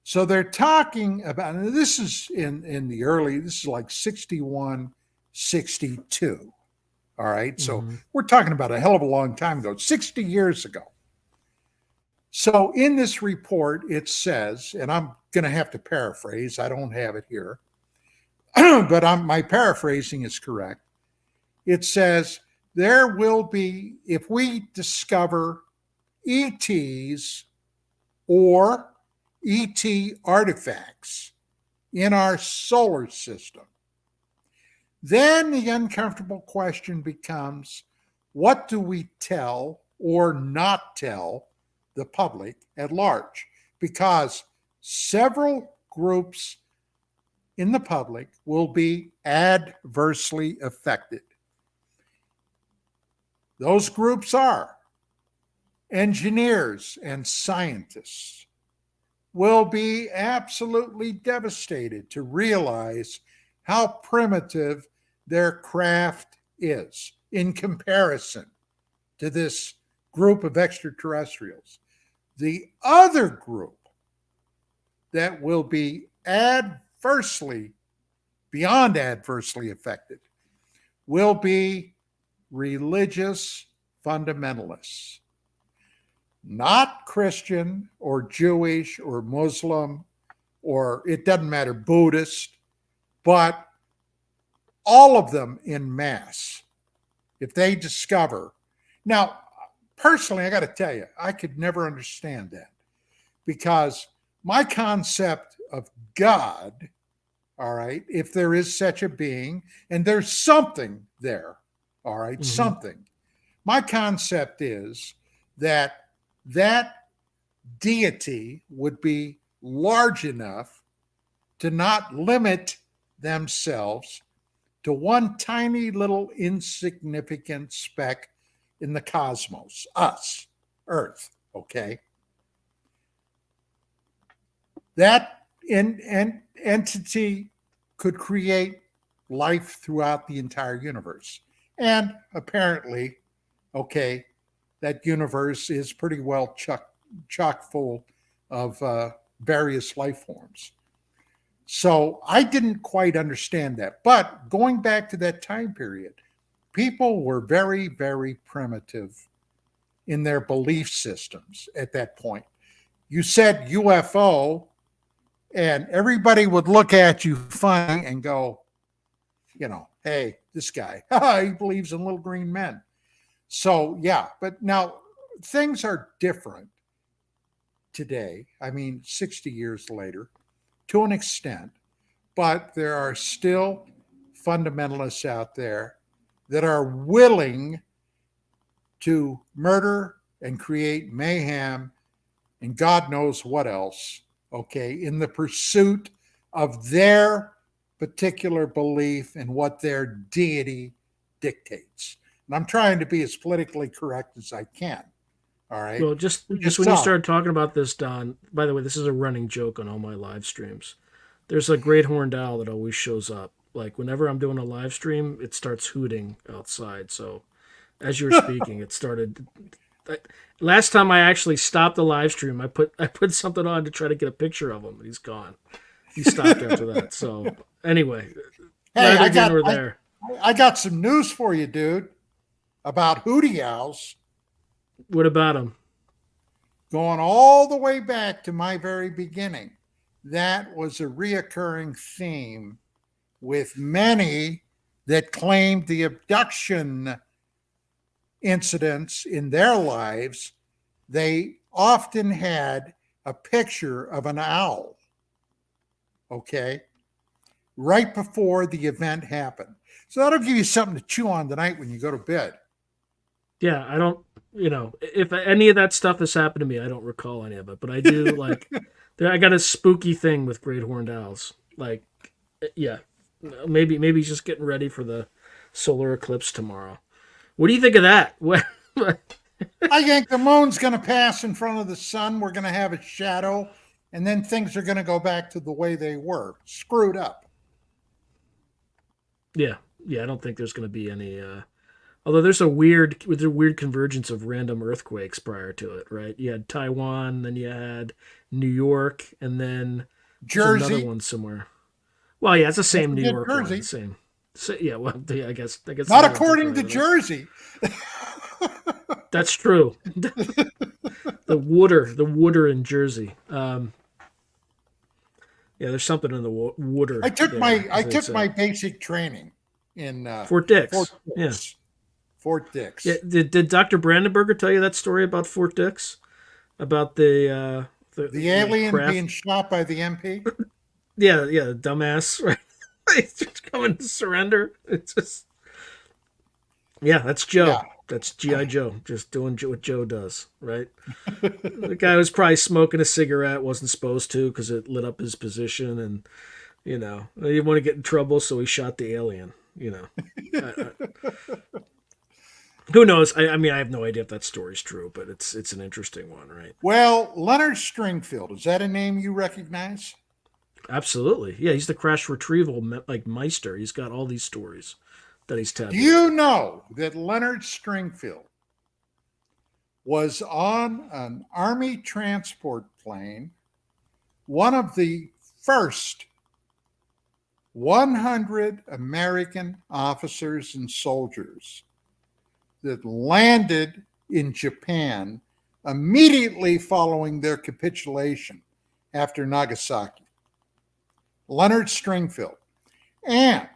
So they're talking about, and this is in the early, this is like 61, 62, all right? So we're talking about a hell of a long time ago, 60 years ago. So in this report, it says, and I'm going to have to paraphrase, I don't have it here, but my paraphrasing is correct. it says there will be, if we discover ETs or ET artifacts in our solar system, then the uncomfortable question becomes, what do we tell or not tell the public at large? Because several groups in the public will be adversely affected. Those groups are engineers and scientists will be absolutely devastated to realize how primitive their craft is in comparison to this group of extraterrestrials. The other group that will be beyond adversely affected, will be religious fundamentalists. Not Christian or Jewish or Muslim, or it doesn't matter, Buddhist, but all of them in mass. If they discover. Now, personally, I got to tell you, I could never understand that, because my concept of God, all right, if there is such a being, and there's something there, all right, something. My concept is that deity would be large enough to not limit themselves to one tiny little insignificant speck in the cosmos, us, Earth, okay? That entity could create life throughout the entire universe. And apparently, okay, that universe is pretty well chock full of various life forms. So I didn't quite understand that. But going back to that time period, people were very, very primitive in their belief systems at that point. You said UFO, and everybody would look at you funny and go, you know, hey, this guy, he believes in little green men. So, yeah, but now things are different today. I mean, 60 years later, to an extent, but there are still fundamentalists out there that are willing to murder and create mayhem and God knows what else, okay, in the pursuit of their particular belief and what their deity dictates. And I'm trying to be as politically correct as I can. All right. Well, just when you started talking about this, Don, by the way, this is a running joke on all my live streams. There's a great horned owl that always shows up. Like whenever I'm doing a live stream, it starts hooting outside. So as you were speaking, it started. Last time I actually stopped the live stream, I put something on to try to get a picture of him, and he's gone. He stopped after that. So anyway, hey, I got some news for you, dude, about hootie owls. What about him? Going all the way back to my very beginning, that was a reoccurring theme with many that claimed the abduction incidents in their lives. They often had a picture of an owl, okay, right before the event happened. So that'll give you something to chew on tonight when you go to bed. Yeah, I don't, if any of that stuff has happened to me, I don't recall any of it, but I do like, I got a spooky thing with great horned owls. Like, yeah, maybe he's just getting ready for the solar eclipse tomorrow. What do you think of that? I think the moon's going to pass in front of the sun. We're going to have a shadow, and then things are going to go back to the way they were, screwed up. Yeah, I don't think there's going to be any. Although there's a weird convergence of random earthquakes prior to it, right? You had Taiwan, then you had New York, and then Jersey, another one somewhere. Well, yeah, it's the same New York Jersey. One, same. So, yeah, well, I guess not according to Jersey. That's true. the water in Jersey. Yeah, there's something in the water. I took my basic training. in Fort Fort Dix. Yeah. Dix. Fort Yeah. Dix. Did Dr. Brandenburger tell you that story about Fort Dix? About The the alien craft? being shot by the MP? Yeah, yeah, dumbass, right? He's just coming to surrender. It's just, yeah, that's Yeah. Joe. That's GI Joe, just doing what Joe does, right? The guy was probably smoking a cigarette, wasn't supposed to because it lit up his position, and he didn't want to get in trouble, so he shot the alien. Who knows? I mean, I have no idea if that story's true, but it's an interesting one, right? Well, Leonard Stringfield, is that a name you recognize? Absolutely, yeah. He's the crash retrieval like Meister. He's got all these stories that he's Do you tabulated. know that Leonard Stringfield was on an Army transport plane, one of the first 100 American officers and soldiers that landed in Japan immediately following their capitulation after Nagasaki? Leonard Stringfield. And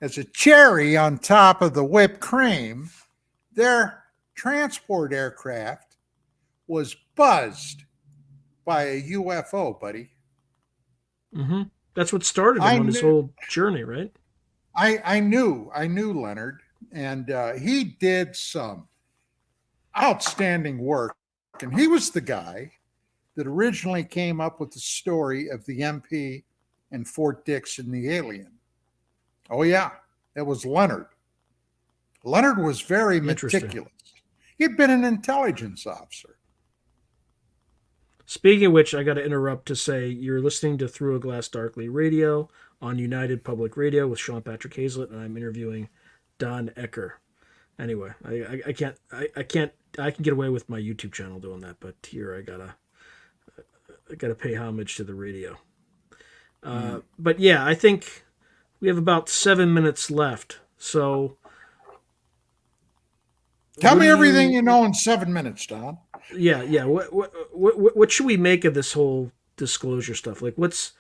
as a cherry on top of the whipped cream, their transport aircraft was buzzed by a UFO, buddy. Mm-hmm. That's what started him I on his knew, whole journey, right? I knew Leonard, and he did some outstanding work. And he was the guy that originally came up with the story of the MP and Fort Dix and the alien. Oh yeah, that was Leonard. Leonard was very Interesting. meticulous. He'd been an intelligence officer. Speaking of which, I got to interrupt to say you're listening to Through a Glass Darkly Radio on United Public Radio with Sean Patrick Hazlett, and I'm interviewing Don Ecker. Anyway, I can get away with my YouTube channel doing that, but here I gotta pay homage to the radio. But yeah, I think we have about 7 minutes left. So Tell what do me everything you? you know in 7 minutes, Don. Yeah, yeah. What should we make of this whole disclosure stuff? Like, what does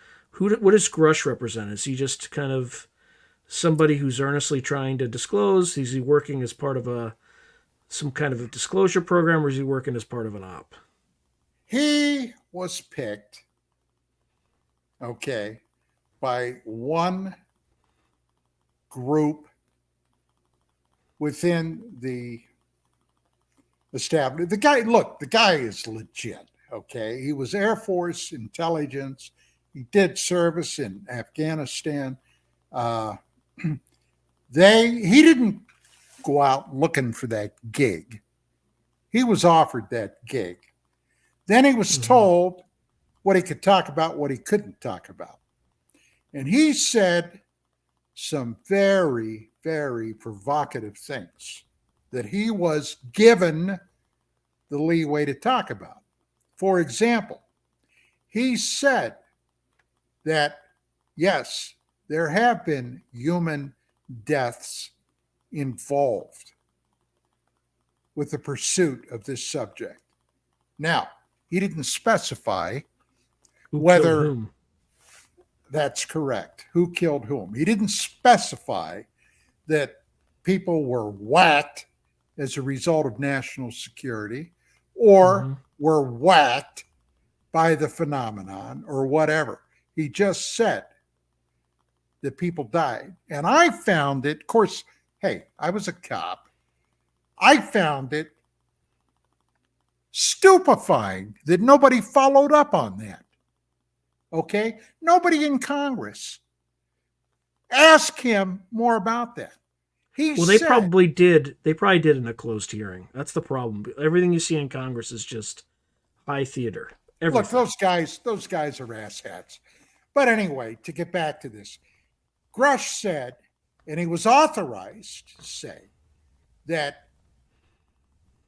Grush represent? Is he just kind of somebody who's earnestly trying to disclose? Is he working as part of some kind of a disclosure program, or is he working as part of an op? He was picked, okay, by one group within the established. The guy is legit, okay? He was Air Force intelligence. He did service in Afghanistan. He didn't go out looking for that gig. He was offered that gig. Then he was told what he could talk about, what he couldn't talk about. And he said some very, very provocative things that he was given the leeway to talk about. For example, he said that, yes, there have been human deaths involved with the pursuit of this subject. Now, he didn't specify Who killed whether whom? that's correct, who killed whom. He didn't specify that people were whacked as a result of national security or were whacked by the phenomenon or whatever. He just said that people died. And I found it, of course, hey, I was a cop. I found it stupefying that nobody followed up on that. Okay? Nobody in Congress asked him more about that. They probably did. They probably did in a closed hearing. That's the problem. Everything you see in Congress is just high theater. Everything. Look, those guys are asshats. But anyway, to get back to this, Grush said, and he was authorized to say, that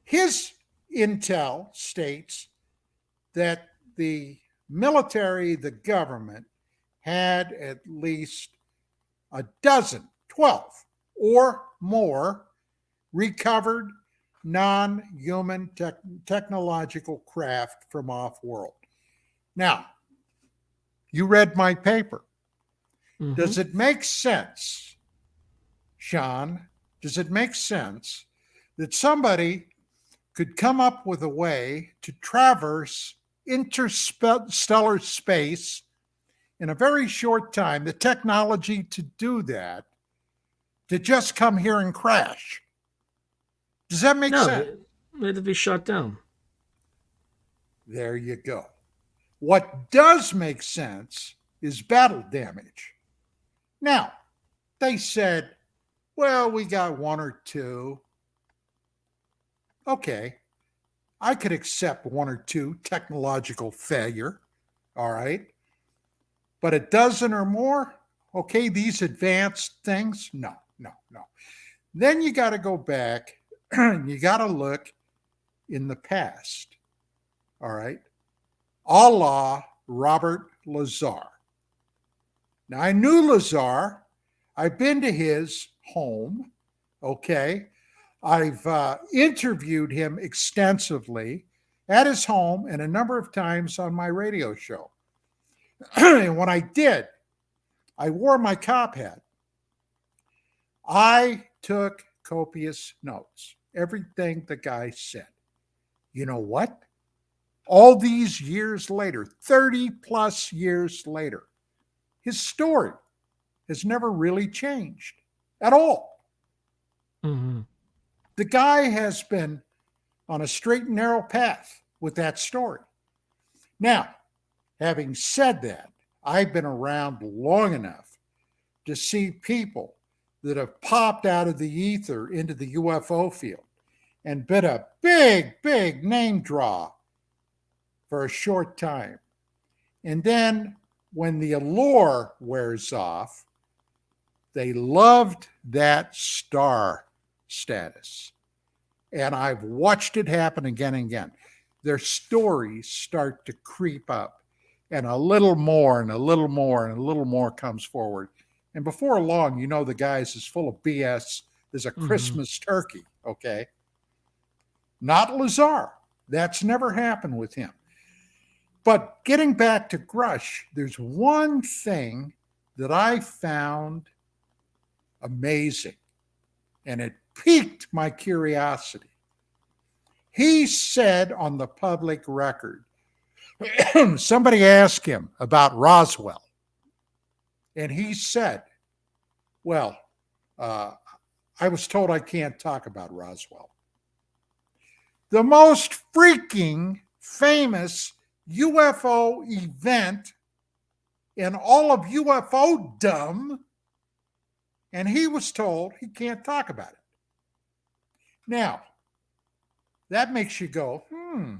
his intel states that the military, the government, had at least a dozen, 12 or more recovered non-human technological craft from off-world. Now, you read my paper. Does it make sense Sean, does it make sense that somebody could come up with a way to traverse interstellar space in a very short time, the technology to do that, to just come here and crash? Does that make No, sense? they had to be shot down. There you go. What does make sense is battle damage. Now, they said, well, we got one or two. Okay, I could accept one or two technological failure. All right. But a dozen or more, okay, these advanced things, no, no, no. Then you got to go back, you got to look in the past. All right. A la Robert Lazar. Now, I knew Lazar. I've been to his home. Okay. I've interviewed him extensively at his home and a number of times on my radio show. And when I did, I wore my cop hat. I took copious notes, everything the guy said. You know what? All these years later, 30 plus years later, his story has never really changed at all. Mm-hmm. The guy has been on a straight and narrow path with that story. Now, having said that, I've been around long enough to see people that have popped out of the ether into the UFO field and been a big, big name draw for a short time. And then when the allure wears off, they loved that star status. And I've watched it happen again and again. Their stories start to creep up, and a little more and a little more and a little more comes forward. And before long, you know, the guy's as full of BS as a Christmas turkey, okay? Not Lazar. That's never happened with him. But getting back to Grush, there's one thing that I found amazing, and it piqued my curiosity. He said on the public record, somebody asked him about Roswell, and he said, well, I was told I can't talk about Roswell. The most freaking famous UFO event in all of UFO-dom, and he was told he can't talk about it. Now, that makes you go,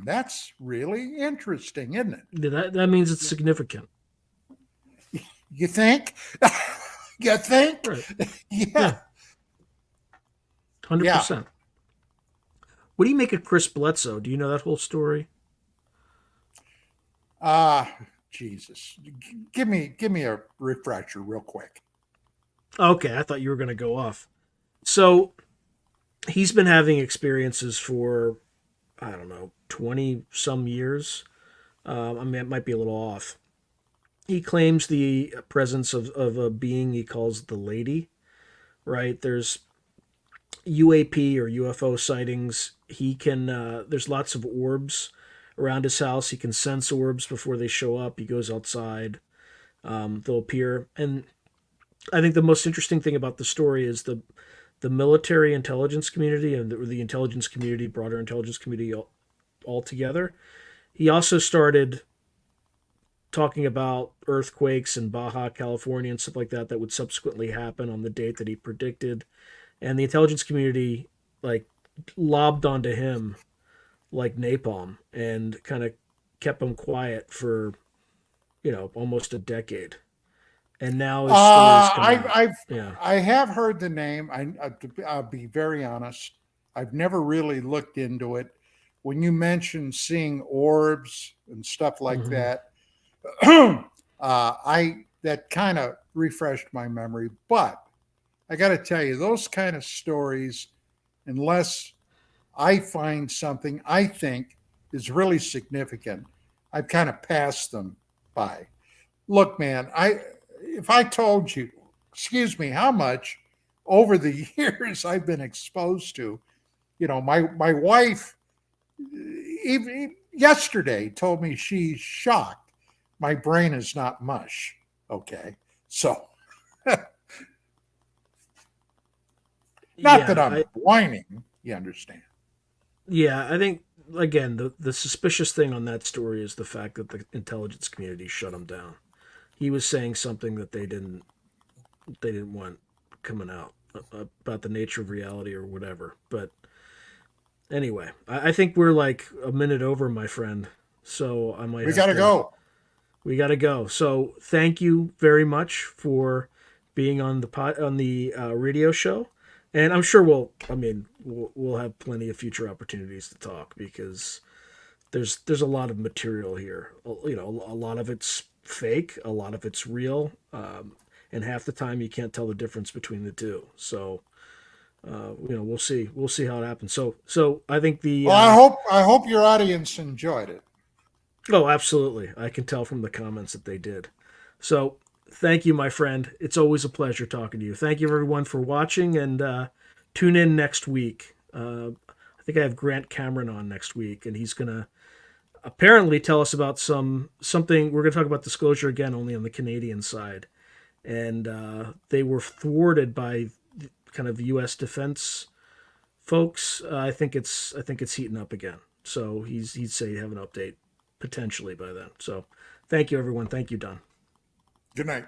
that's really interesting, isn't it? Yeah, that means it's significant. You think? You think? Right. Yeah. 100%. What do you make of Chris Bledsoe? Do you know that whole story? Jesus. Give me a refresher real quick. Okay, I thought you were going to go off. So he's been having experiences for, I don't know, 20 some years. I mean, it might be a little off. He claims the presence of a being he calls the Lady, right? There's UAP or UFO sightings. He can, there's lots of orbs around his house. He can sense orbs before they show up. He goes outside. They'll appear. And I think the most interesting thing about the story is the military intelligence community and the intelligence community, broader intelligence community all together. He also started talking about earthquakes in Baja California and stuff like that would subsequently happen on the date that he predicted. And the intelligence community like lobbed onto him like napalm and kind of kept him quiet for, almost a decade. And now his I have heard the name. I'll be very honest. I've never really looked into it. When you mentioned seeing orbs and stuff like that, that kind of refreshed my memory. But I got to tell you, those kind of stories, unless I find something I think is really significant, I've kind of passed them by. Look, man, if I told you, excuse me, how much over the years I've been exposed to. My wife even yesterday told me she's shocked my brain is not mush. Okay, so not that I'm whining, you understand. Yeah, I think again the suspicious thing on that story is the fact that the intelligence community shut him down. He was saying something that they didn't want coming out about the nature of reality or whatever. But anyway, I think we're like a minute over, my friend. So I might We have got to to. go. We got to go. So thank you very much for being on the radio show, and I'm sure we'll have plenty of future opportunities to talk because there's a lot of material here. A lot of it's fake, a lot of it's real, and half the time you can't tell the difference between the two. So we'll see how it happens. So I think the Well, I hope your audience enjoyed it. Oh, absolutely. I can tell from the comments that they did. So thank you, my friend. It's always a pleasure talking to you. Thank you, everyone, for watching, and tune in next week. I think I have Grant Cameron on next week, and he's going to apparently tell us about something. We're going to talk about disclosure again, only on the Canadian side. And they were thwarted by kind of U.S. defense folks. I think it's heating up again. So he'd say he'd have an update potentially by then. So thank you, everyone. Thank you, Don. Good night.